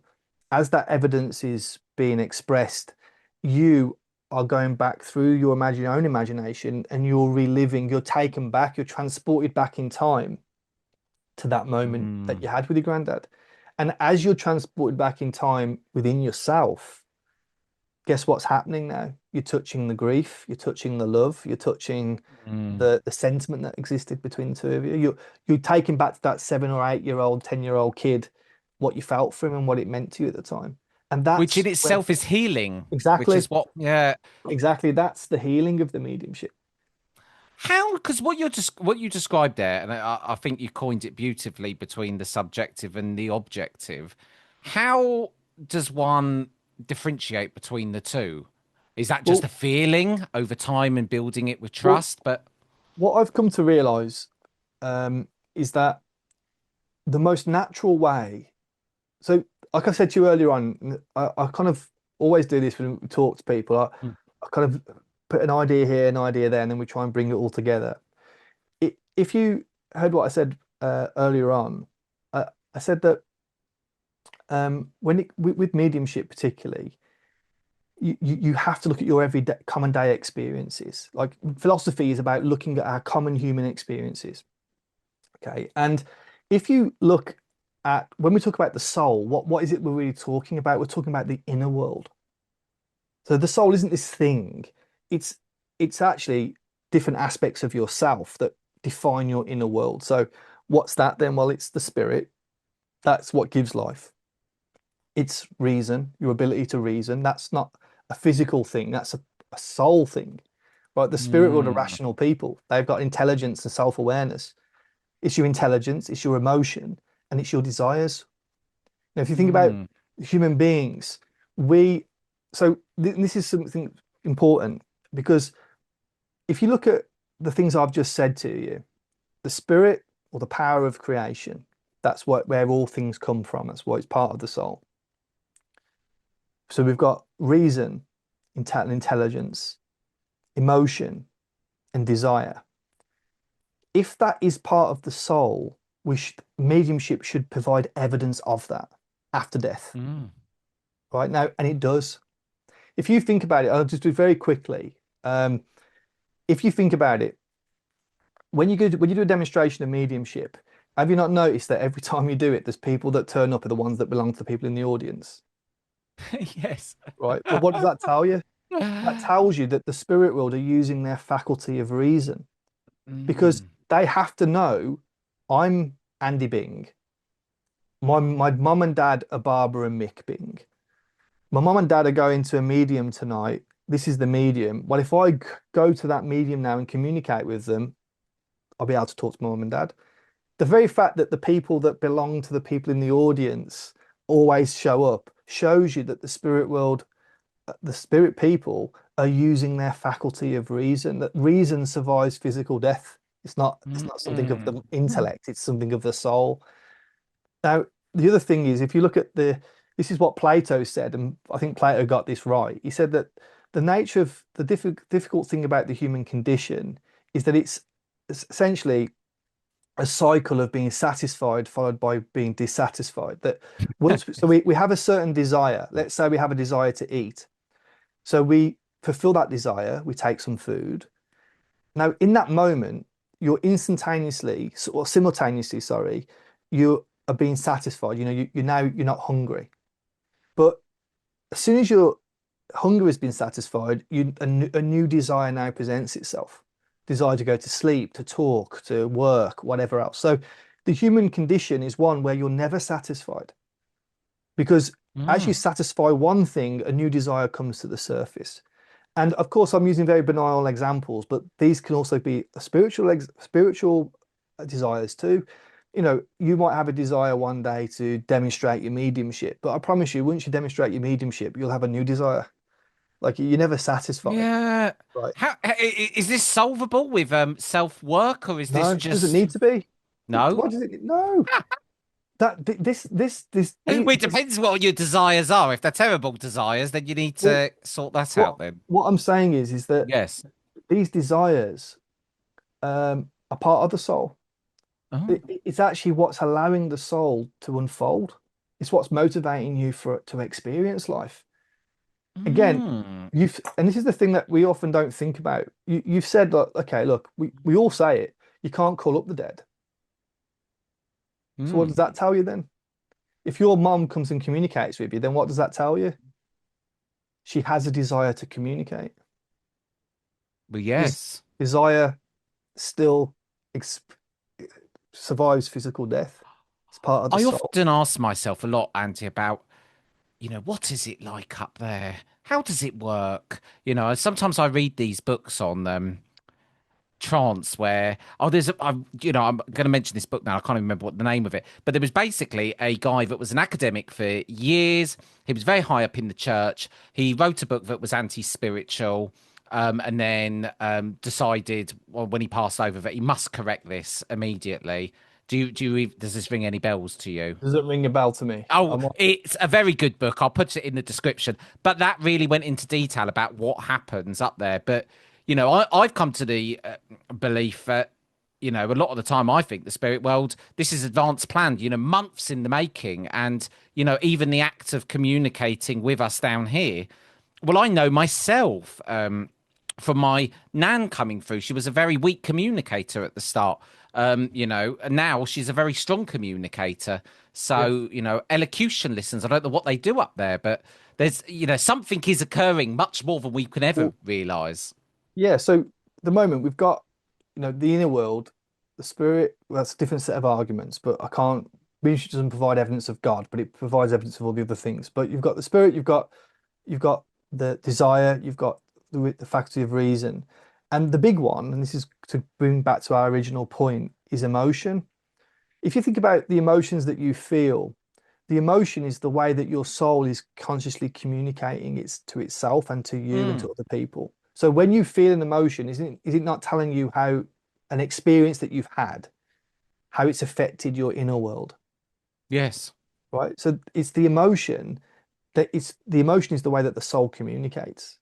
as that evidence is being expressed, you are going back through your own imagination and you're reliving, you're taken back, you're transported back in time to that moment that mm, you had with your granddad. And as you're transported back in time within yourself, guess what's happening now? You're touching the grief, you're touching the love, you're touching mm. the sentiment that existed between the two of you. You're taking back to that 7 or 8 year old, 10 year old kid, what you felt for him and what it meant to you at the time. And Which in that's when itself is healing, which exactly, is what yeah. that's the healing of the mediumship. How? Because what you described there, and I think you coined it beautifully between the subjective and the objective. How does one differentiate between the two? Is that just Well, a feeling over time and building it with well, trust? But what I've come to realize is that the most natural way. So, like I said to you earlier on, I kind of always do this when we talk to people. Mm. I kind of put an idea here, an idea there, and then we try and bring it all together. If you heard what I said earlier on, I said that with mediumship particularly, you have to look at your everyday common day experiences. Like philosophy is about looking at our common human experiences. Okay, and if you look at when we talk about the soul, what is it we're really talking about? We're talking about the inner world. So the soul isn't this thing. It's it's actually different aspects of yourself that define your inner world. So what's that then? Well, it's the spirit. That's what gives life. It's reason, your ability to reason. That's not a physical thing. That's a soul thing. Right? The spirit world are Mm, rational people. They've got intelligence and self-awareness. It's your intelligence, it's your emotion, and it's your desires. Now, if you think about mm, human beings, we so this is something important because if you look at the things I've just said to you, the spirit or the power of creation, that's where all things come from. That's why it's part of the soul. So we've got reason, intelligence, emotion, and desire. If that is part of the soul, mediumship should provide evidence of that after death, mm. right? Now, and it does. If you think about it, I'll just do it very quickly. If you think about it, when you do a demonstration of mediumship, have you not noticed that every time you do it, there's people that turn up are the ones that belong to the people in the audience, Yes. right? Well, what does that tell you? That tells you that the spirit world are using their faculty of reason because Mm, they have to know I'm Andy Byng. My mum and dad are Barbara and Mick Byng. My mum and dad are going to a medium tonight. This is the medium. Well, if I go to that medium now and communicate with them, I'll be able to talk to my mum and dad. The very fact that the people that belong to the people in the audience always show up shows you that the spirit world, the spirit people are using their faculty of reason, that reason survives physical death. It's not something of mm. the intellect, it's something of the soul. Now, the other thing is, if you look at this is what Plato said, and I think Plato got this right. He said that the nature of the difficult thing about the human condition is that it's essentially a cycle of being satisfied followed by being dissatisfied. That so we have a certain desire. Let's say we have a desire to eat. So we fulfill that desire, we take some food. Now, in that moment, you're instantaneously or simultaneously, sorry, you are being satisfied. You're not hungry. But as soon as your hunger has been satisfied, a new desire now presents itself. Desire to go to sleep, to talk, to work, whatever else. So the human condition is one where you're never satisfied because as you Mm. satisfy one thing, a new desire comes to the surface. And of course, I'm using very banal examples, but these can also be spiritual desires too. You might have a desire one day to demonstrate your mediumship, but I promise you, once you demonstrate your mediumship, you'll have a new desire. Like you're never satisfied, Yeah. right? Is this solvable with self-work, or is this No, it doesn't just need to be. no? Why does it? No, Well, it this. depends what your desires are. If they're terrible desires, then you need Well, to sort that what out then. what I'm saying is that Yes. these desires are part of the soul. Oh. It's actually what's allowing the soul to unfold. It's what's motivating you for to experience life. Again, Mm. and this is the thing that we often don't think about. You've said, like, okay, look, we all say it. You can't call up the dead. So what does Mm. that tell you then? If your mom comes and communicates with you, then what does that tell you? She has a desire to communicate. Well, This yes. desire still ex survives physical death. It's part of the I soul. often ask myself a lot, Auntie, about, what is it like up there? How does it work? Sometimes I read these books on trance where I'm going to mention this book now. I can't even remember what the name of it, but there was basically a guy that was an academic for years. He was very high up in the church. He wrote a book that was anti-spiritual, and then decided, well, when he passed over, that he must correct this immediately. Does this ring any bells to you? Does it ring a bell to me? Oh, it's a very good book. I'll put it in the description. But that really went into detail about what happens up there. But, I've come to the belief that, a lot of the time I think the spirit world, this is advanced planned, months in the making. And, even the act of communicating with us down here. Well, I know myself. From my nan coming through. She was a very weak communicator at the start, and now she's a very strong communicator. Yeah. So, elocution listens. I don't know what they do up there, but there's, something is occurring much more than we can ever Well, realize. yeah. So at the moment we've got, the inner world, the spirit. Well, that's a different set of arguments, but I can't. Mediumship doesn't provide evidence of God, but it provides evidence of all the other things. But you've got the spirit, you've got the desire, you've got the faculty of reason, and the big one, and this is to bring back to our original point, is emotion. If you think about the emotions that you feel, the emotion is the way that your soul is consciously communicating it's to itself and to you and to Mm, other people. So when you feel an emotion, is it not telling you how an experience that you've had, how it's affected your inner world, yes. right? So it's the emotion is the way that the soul communicates.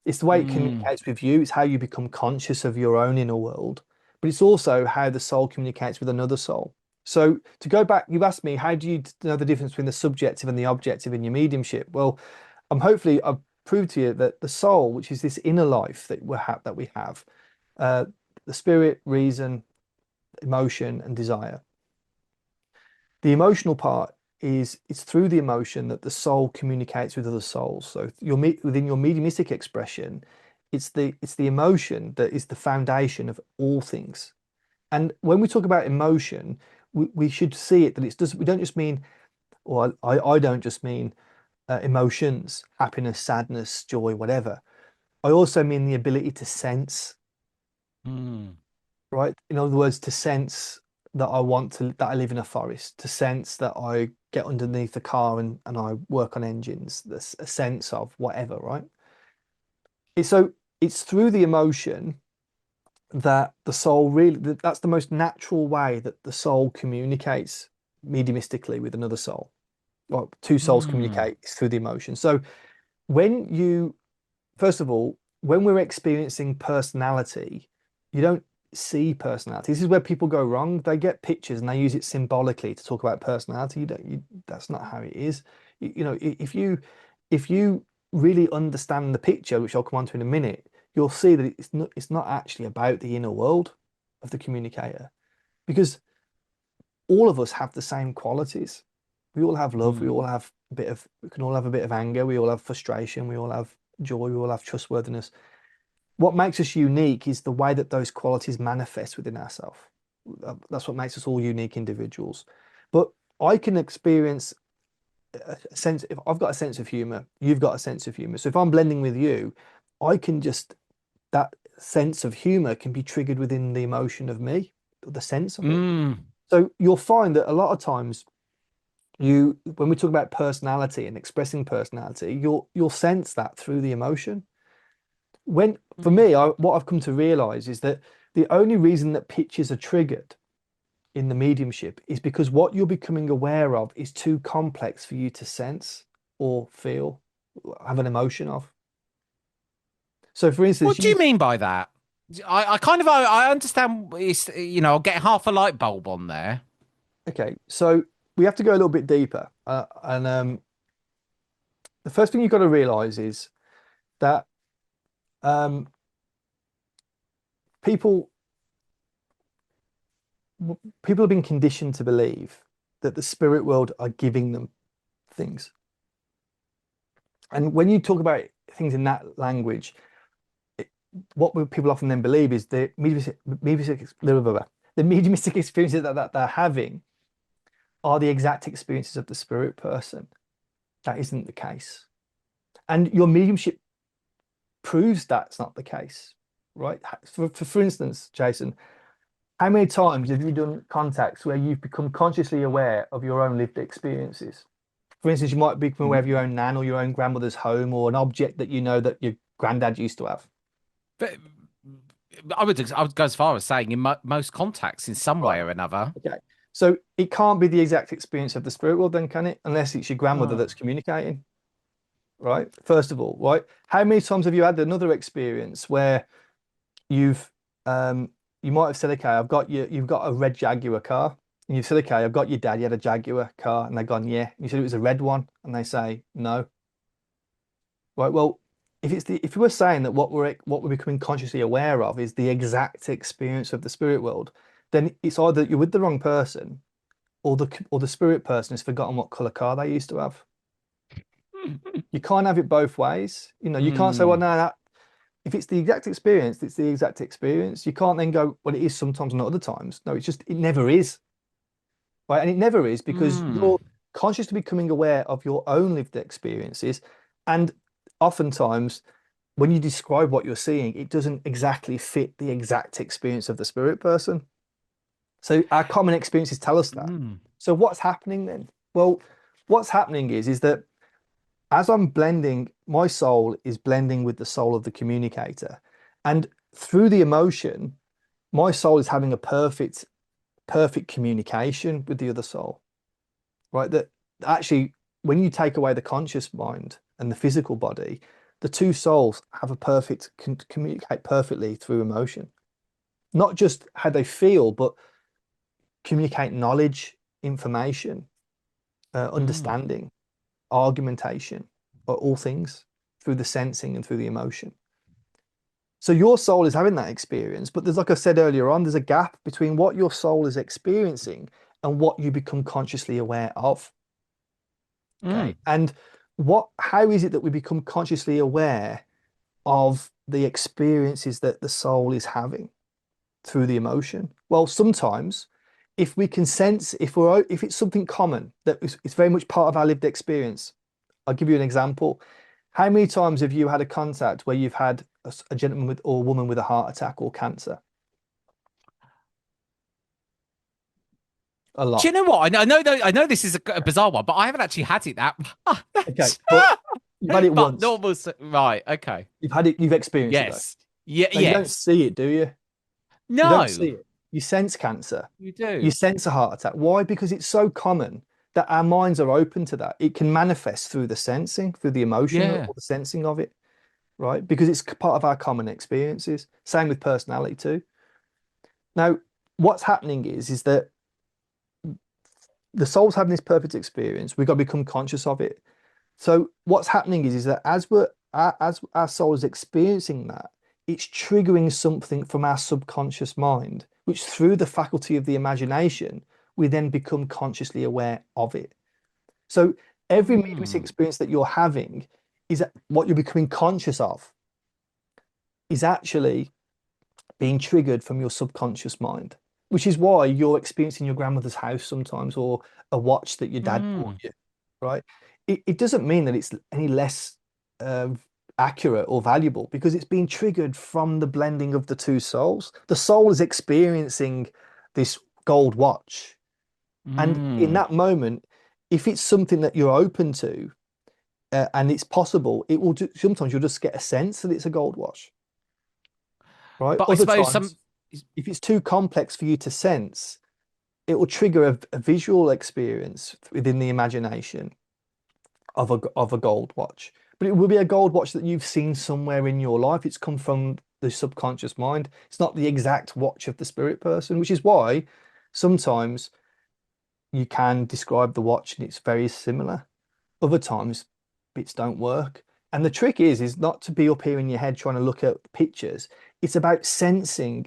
It's the way it Mm, communicates with you. It's how you become conscious of your own inner world, but it's also how the soul communicates with another soul. So to go back, you asked me, how do you know the difference between the subjective and the objective in your mediumship? Well, I've proved to you that the soul, which is this inner life that we have, uh, the spirit, reason, emotion, and desire. The emotional part is it's through the emotion that the soul communicates with other souls. So within your mediumistic expression, it's the emotion that is the foundation of all things. And when we talk about emotion, we should see it that it's does we don't just mean, or I don't just mean emotions, happiness, sadness, joy, whatever. I also mean the ability to sense, mm, right? In other words, to sense that I live in a forest, to sense that I get underneath the car and I work on engines. There's a sense of whatever, right? It's through the emotion that the soul really that's the most natural way that the soul communicates mediumistically with another soul. Well, two souls Mm. communicate through the emotion. So when you, first of all, when we're experiencing personality, you don't see personality. This is where people go wrong. They get pictures and they use it symbolically to talk about personality. That's not how it is. If you really understand the picture, which I'll come on to in a minute, you'll see that it's not actually about the inner world of the communicator, because all of us have the same qualities. We all have love. We Mm. all have a bit of, we can all have a bit of anger. We all have frustration. We all have joy. We all have trustworthiness. What makes us unique is the way that those qualities manifest within ourselves. That's what makes us all unique individuals. But I can experience a sense, if I've got a sense of humor, you've got a sense of humor. So if I'm blending with you, I can just, that sense of humor can be triggered within the emotion of me, the sense of it. Mm. So you'll find that a lot of times when we talk about personality and expressing personality, you'll sense that through the emotion. When for Mm. me, what I've come to realize is that the only reason that pictures are triggered in the mediumship is because what you're becoming aware of is too complex for you to sense or feel, have an emotion of. So, for instance, What do you mean by that? I kind of I understand it's I'll get half a light bulb on there. okay, so we have to go a little bit deeper, and the first thing you've got to realize is that um, people people have been conditioned to believe that the spirit world are giving them things. And when you talk about things in that language, it, what people often then believe is the mediumistic experiences that they're having are the exact experiences of the spirit person. That isn't the case. And your mediumship proves that's not the case, right? For instance, Jason, how many times have you done contacts where you've become consciously aware of your own lived experiences? For instance, you might become aware of your own nan or your own grandmother's home or an object that you know that your granddad used to have. But I would go as far as saying in most contacts in some way Right. or another. Okay. So it can't be the exact experience of the spirit world, then, can it? Unless it's your grandmother Oh. that's communicating, right? First of all, right? How many times have you had another experience where you've you might have said, okay, you've got a red Jaguar car, and you've said, okay, I've got your dad, he had a Jaguar car, and they've gone, yeah. You said it was a red one, and they say no. Right. Well, if you were saying that what we're becoming consciously aware of is the exact experience of the spirit world, then it's either you're with the wrong person, or the spirit person has forgotten what color car they used to have. You can't have it both ways. You can't say, well, Mm. no, if it's the exact experience, it's the exact experience. You can't then go, well, it is sometimes, not other times. No, it never is. Right. And it never is because Mm. you're consciously becoming aware of your own lived experiences. And oftentimes, when you describe what you're seeing, it doesn't exactly fit the exact experience of the spirit person. So our common experiences tell us that. Mm. So what's happening then? Well, what's happening is that as I'm blending, my soul is blending with the soul of the communicator. And through the emotion, my soul is having a perfect communication with the other soul, right? That actually, when you take away the conscious mind and the physical body, the two souls have a perfect communicate perfectly through emotion. Not just how they feel, but communicate knowledge, information, Mm. understanding, argumentation, or all things through the sensing and through the emotion. So your soul is having that experience, but there's, like I said earlier on, there's a gap between what your soul is experiencing and what you become consciously aware of. Okay. Mm. And how is it that we become consciously aware of the experiences that the soul is having through the emotion? Well, sometimes if we can sense, if it's something common that is very much part of our lived experience. I'll give you an example. How many times have you had a contact where you've had a gentleman with or a woman with a heart attack or cancer? A Do you lot. know what? I know this is a bizarre one, but I haven't actually had it that Okay, much. but you've had it But once. normal, right? Okay. You've experienced it though. Yes. Yeah. Now you don't Yes. see it, do you? You don't see No. it. You sense cancer. You You do. sense a heart attack. Why? Because it's so common that our minds are open to that. It can manifest through the sensing, through the emotion Yeah. or the sensing of it, right? Because it's part of our common experiences. Same with personality too. Now, what's happening is that the soul's having this perfect experience. We've got to become conscious of it. So what's happening is that as our soul is experiencing that, it's triggering something from our subconscious mind, which through the faculty of the imagination, we then become consciously aware of it. So every mediumship Mm. experience that you're having is that what you're becoming conscious of is actually being triggered from your subconscious mind, which is why you're experiencing your grandmother's house sometimes or a watch that your dad bought Mm. you, right? It doesn't mean that it's any less uh, accurate or valuable because it's being triggered from the blending of the two souls. The soul is experiencing this gold watch. And in Mm. that moment, if it's something that you're open to and it's possible, it will sometimes you'll just get a sense that it's a gold watch, right? But I Other suppose times, some. if it's too complex for you to sense, it will trigger a visual experience within the imagination of a gold watch. But it will be a gold watch that you've seen somewhere in your life. It's come from the subconscious mind. It's not the exact watch of the spirit person, which is why sometimes you can describe the watch and it's very similar. Other times bits don't work. And the trick is not to be up here in your head trying to look at pictures. It's about sensing,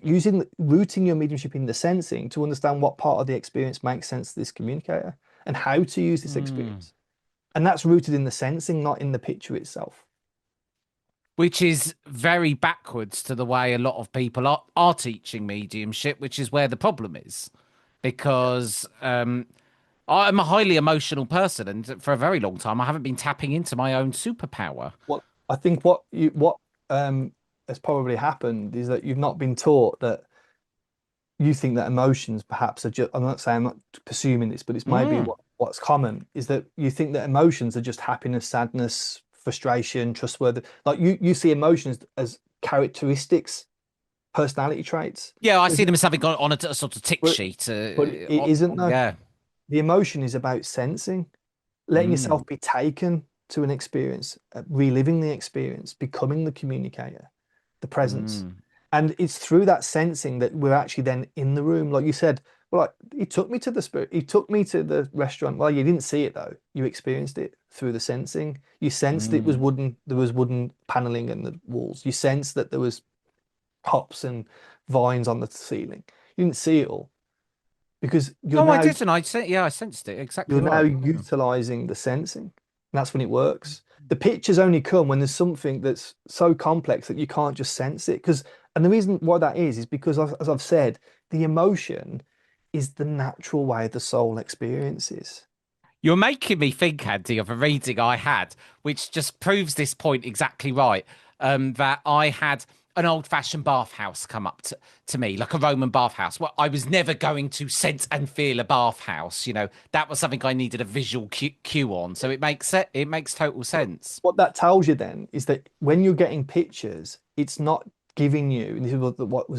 rooting your mediumship in the sensing to understand what part of the experience makes sense to this communicator and how to use this Mm. experience. And that's rooted in the sensing, not in the picture itself. Which is very backwards to the way a lot of people are teaching mediumship, which is where the problem is. Yeah. Because I'm a highly emotional person, and for a very long time, I haven't been tapping into my own superpower. What I think what has probably happened is that you've not been taught that you think that emotions perhaps are just, I'm not saying I'm not presuming this, but it's maybe Mm. what's common is that you think that emotions are just happiness, sadness, frustration, trustworthy. Like you see emotions as characteristics, personality traits. Yeah, I Whereas see it- them as having gone on a sort of tick But, sheet. but it isn't though. Yeah. The emotion is about sensing, letting yourself Mm. be taken to an experience, reliving the experience, becoming the communicator, the presence. Mm. And it's through that sensing that we're actually then in the room. Like you said, well, like, he took me to the spirit, he took me to the restaurant. Well, you didn't see it though. You experienced it through the sensing. You sensed it was Mm. wooden, there was wooden paneling in the walls. You sensed that there was hops and vines on the ceiling. You didn't see it all because No, I didn't. Yeah, I sensed it. Exactly you're now right. Yeah. utilizing the sensing. And that's when it works. The pictures only come when there's something that's so complex that you can't just sense it. And the reason why that is because, as I've said, the emotion is the natural way the soul experiences. You're making me think, Andy, of a reading I had, which just proves this point exactly right. That I had an old-fashioned bathhouse come up to me, like a Roman bathhouse. Well, I was never going to sense and feel a bathhouse. That was something I needed a visual cue on. So it makes total But sense. what that tells you then is that when you're getting pictures, it's not giving you, and this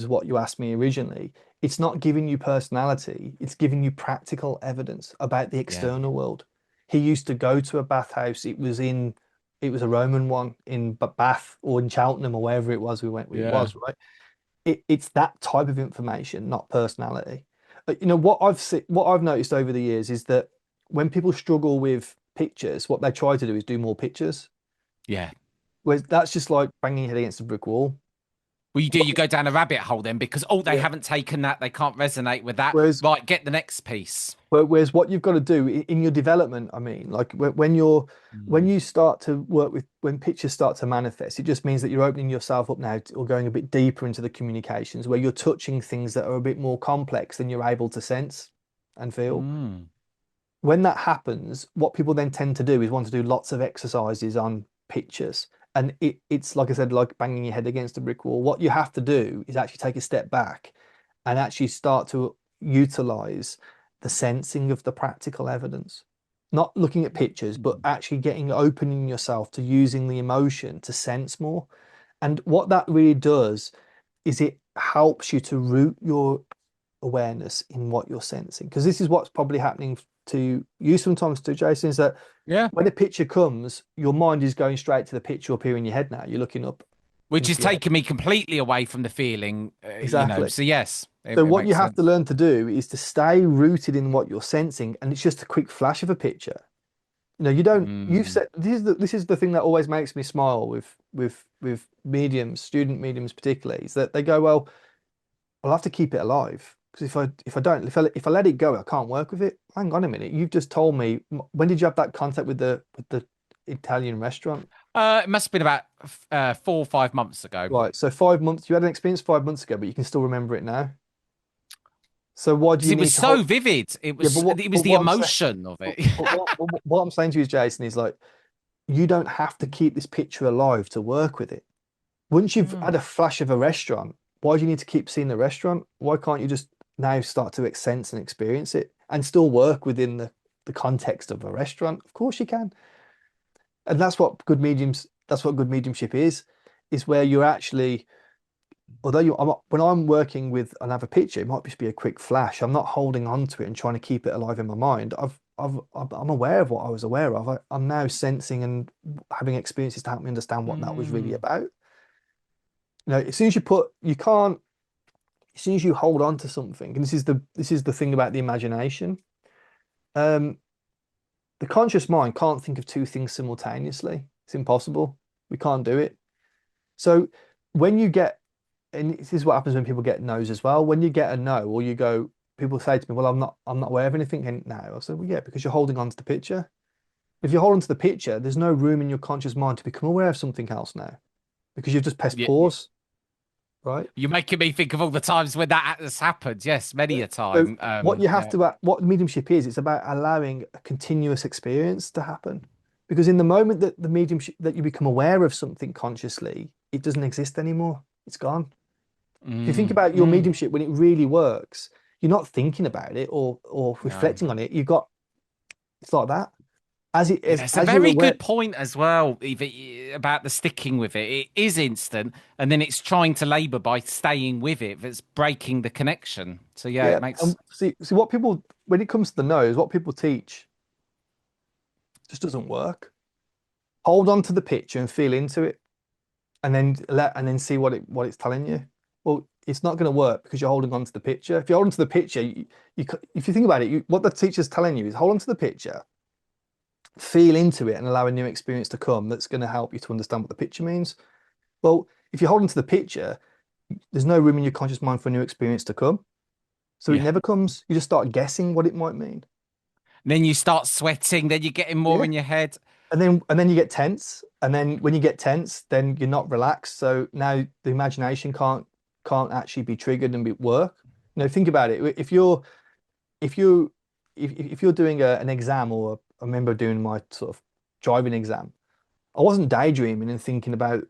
is what you asked me originally, it's not giving you personality, it's giving you practical evidence about the Yeah. external world. He used to go to a bathhouse. It was a Roman one in Bath or in Cheltenham or wherever it was we went, it Yeah. was, right? It's that type of information, not personality. What what I've noticed over the years is that when people struggle with pictures, what they try to do is do more pictures. Yeah. Whereas that's just like banging your head against a brick wall. Well, you go down a rabbit hole then because they Yeah. haven't taken that, they can't resonate with that. Whereas, Right, get the next piece. whereas what you've got to do in your development, I mean, like when Mm. you start to work with when pictures start to manifest, it just means that you're opening yourself up now or going a bit deeper into the communications where you're touching things that are a bit more complex than you're able to sense and feel. Mm. When that happens, what people then tend to do is want to do lots of exercises on pictures. And it's like I said, like banging your head against a brick wall. What you have to do is actually take a step back and actually start to utilize the sensing of the practical evidence. Not looking at pictures, but Mm. actually opening yourself to using the emotion to sense more. And what that really does is it helps you to root your awareness in what you're sensing. Because this is what's probably happening to you sometimes too, Jason, is that Yeah. when a picture comes, your mind is going straight to the picture up here in your head now. You're looking up Which is into your head. taking me completely away from the feeling, Exactly. So yes, So it what you makes have to sense. learn to do is to stay rooted in what you're sensing, and it's just a quick flash of a picture. You don't. You Mm. said this is the thing that always makes me smile with mediums, student mediums particularly, is that they go, well, I'll have to keep it alive because if I let it go, I can't work with it. Hang on a minute, you've just told me when did you have that contact with the Italian restaurant? It must have been about 4 or 5 months ago. Right, so 5 months. You had an experience 5 months ago, but you can still remember it now. So why do Because you it was need to hold? so vivid. Yeah, but what It was but the what I'm saying, emotion of but, it. what I'm saying to you, is, Jason, is like you don't have to keep this picture alive to work with it. Once you've Mm. had a flash of a restaurant, why do you need to keep seeing the restaurant? Why can't you just now start to sense and experience it and still work within the context of a restaurant? Of course you can. And that's what good mediumship is where you're actually, although when I'm working with another picture, it might just be a quick flash. I'm not holding on to it and trying to keep it alive in my mind. I'm aware of what I was aware of. I'm now sensing and having experiences to help me understand what that was really Mm. about. As soon as you can't, as soon as you hold on to something, and this is the thing about the imagination. Um, the conscious mind can't think of two things simultaneously. It's impossible. We can't do it. So when you get, and this is what happens when people get no's as well. When you get a no, or you go, people say to me, "Well, I'm not aware of anything now." I said, "Well, yeah, because you're holding on to the picture. If you hold on to the picture, there's no room in your conscious mind to become aware of something else now, because you've just pressed Yeah, pause, right?" you're making me think of all the times when that has happened. Yes, many Yeah. a So time. what you have Yeah. to, what mediumship is, it's about allowing a continuous experience to happen. Because in the moment that the mediumship that you become aware of something consciously, it doesn't exist anymore. It's gone. If you think Mm, about your mm. mediumship when it really works, you're not thinking about it or No. reflecting on it. It's like that. As it Yeah, is it's a as you're very aware. good point as well, about the sticking with it. It is instant, and then it's trying to labor by staying with it. That's breaking the connection. So yeah, Yeah. it makes. And see what people when it comes to the nose, what people teach just doesn't work. Hold on to the picture and feel into it. And then see what it's telling you. Well, it's not going to work because you're holding on to the picture. If you hold on to the picture, if you think about it, what the teacher's telling you is hold on to the picture, feel into it, and allow a new experience to come that's going to help you to understand what the picture means. Well, if you hold on to the picture, there's no room in your conscious mind for a new experience to come. So it Yeah. never comes. You just start guessing what it might mean. Then you start sweating. Then you're getting more Yeah. in your head. And then you get tense, and then when you get tense, then you're not relaxed. So now the imagination can't actually be triggered and work. Think about it. If you if you're doing an exam, or I remember doing my sort of driving exam, I wasn't daydreaming and thinking about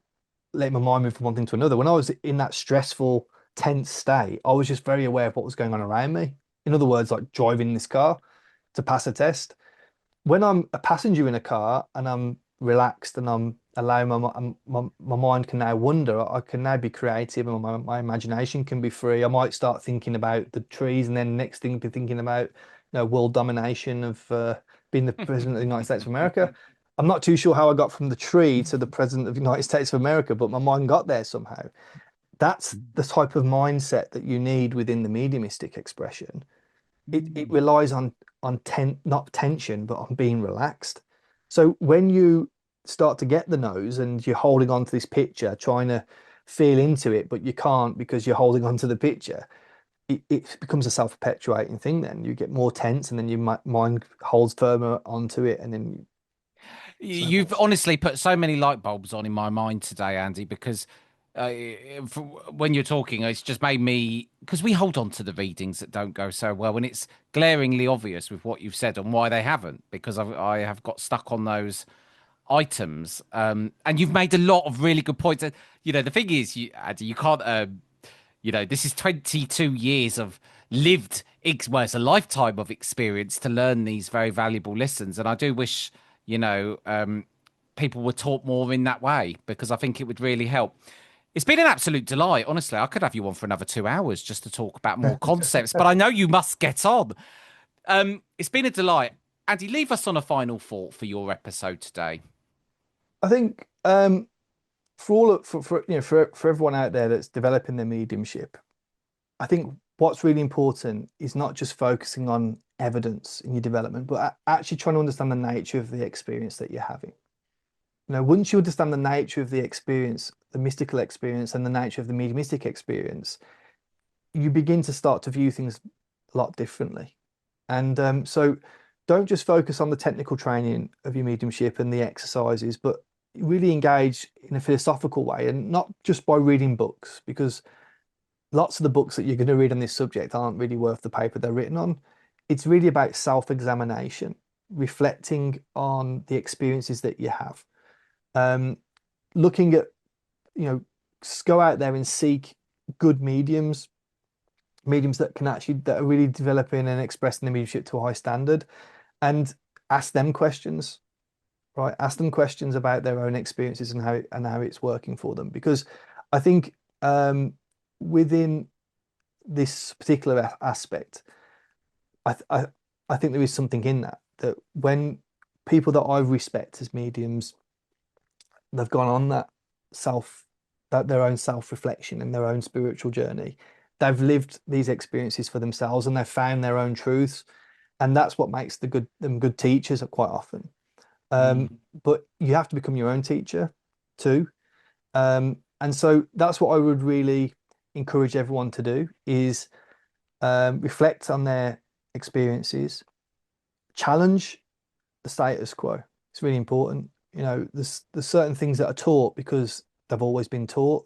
letting my mind move from one thing to another. When I was in that stressful, tense state, I was just very aware of what was going on around me. In other words, like driving this car to pass a test. When I'm a passenger in a car and I'm relaxed and I'm allowing my mind can now wander, I can now be creative, and my imagination can be free. I might start thinking about the trees, and then next thing be thinking about world domination of being the president of the United States of America. I'm not too sure how I got from the tree to the president of the United States of America, but my mind got there somehow. That's the type of mindset that you need within the mediumistic expression. It relies on not tension, but on being relaxed. So when you start to get the nose and you're holding on to this picture, trying to feel into it, but you can't because you're holding on to the picture, it becomes a self-perpetuating thing. Then you get more tense, and then your mind holds firmer onto it, and then You've snowballs. honestly put so many light bulbs on in my mind today, Andy, because uh, when you're talking, it's just made me, because we hold on to the readings that don't go so well, and it's glaringly obvious with what you've said and why they haven't, because I have got stuck on those items. And you've made a lot of really good points. The thing is, Andy, you can't. This is 22 years of lived, well, it's a lifetime of experience to learn these very valuable lessons. And I do wish, you know, um, people were taught more in that way, because I think it would really help. It's been an absolute delight. Honestly, I could have you on for another 2 hours just to talk about more concepts, but I know you must get on. It's been a delight. Andy, leave us on a final thought for your episode today. I think for for everyone out there that's developing their mediumship, I think what's really important is not just focusing on evidence in your development, but actually trying to understand the nature of the experience that you're having. Once you understand the nature of the experience, the mystical experience, and the nature of the mediumistic experience, you begin to start to view things a lot differently. And so don't just focus on the technical training of your mediumship and the exercises, but really engage in a philosophical way and not just by reading books, because lots of the books that you're going to read on this subject aren't really worth the paper they're written on. It's really about self-examination, reflecting on the experiences that you have, looking at, go out there and seek good mediums that are really developing and expressing the mediumship to a high standard, and ask them questions, right? Ask them questions about their own experiences and how it's working for them. Because I think within this particular aspect, I think there is something in that when people that I respect as mediums, they've gone on that their own self-reflection and their own spiritual journey. They've lived these experiences for themselves and they've found their own truths, and that's what makes them good teachers quite often. Mm. But you have to become your own teacher too. And so that's what I would really encourage everyone to do is reflect on their experiences, challenge the status quo. It's really important. There's certain things that are taught because they've always been taught,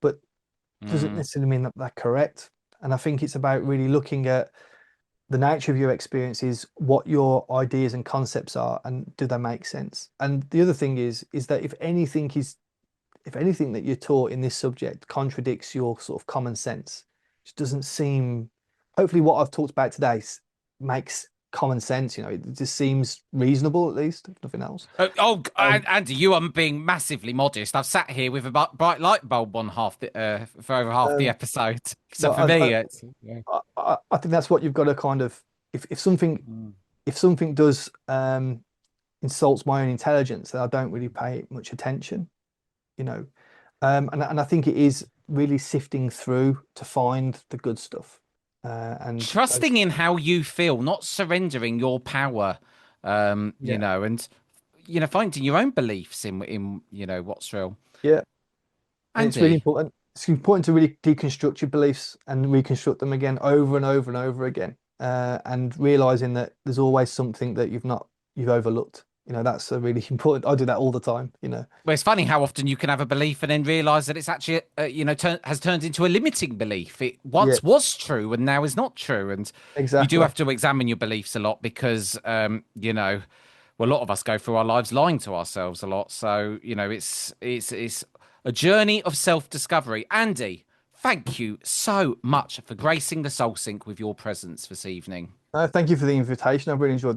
but doesn't Mm. necessarily mean that they're correct. And I think it's about really looking at the nature of your experiences, what your ideas and concepts are, and do they make sense? And the other thing is that if anything that you're taught in this subject contradicts your sort of common sense, which doesn't seem, hopefully what I've talked about today makes common sense. It just seems reasonable, at least, if nothing else. Um, Andy, you are being massively modest. I've sat here with a bright light bulb on for over half the um, episode. So for but me, it's yeah. I think that's what you've got to kind of, if something Mm. if something does insults my own intelligence, then I don't really pay much attention, you know. And I think it is really sifting through to find the good stuff. And those, Trusting in how you feel, not surrendering your power. yeah, And finding your own beliefs in what's real. yeah. And it's really Andy, important. It's important to really deconstruct your beliefs and reconstruct them again over and over and over again. And realizing that there's always something that you've overlooked. That's a really important. I do that all the time. well, it's funny how often you can have a belief and then realize that it's actually, has turned into a limiting belief. It Yeah, once was true and now is not true. And you do exactly. have to examine your beliefs a lot because, well, a lot of us go through our lives lying to ourselves a lot. So, it's a journey of self-discovery. Andy, thank you so much for gracing the Soul Sync with your presence this evening. Thank you for the invitation. I've really enjoyed the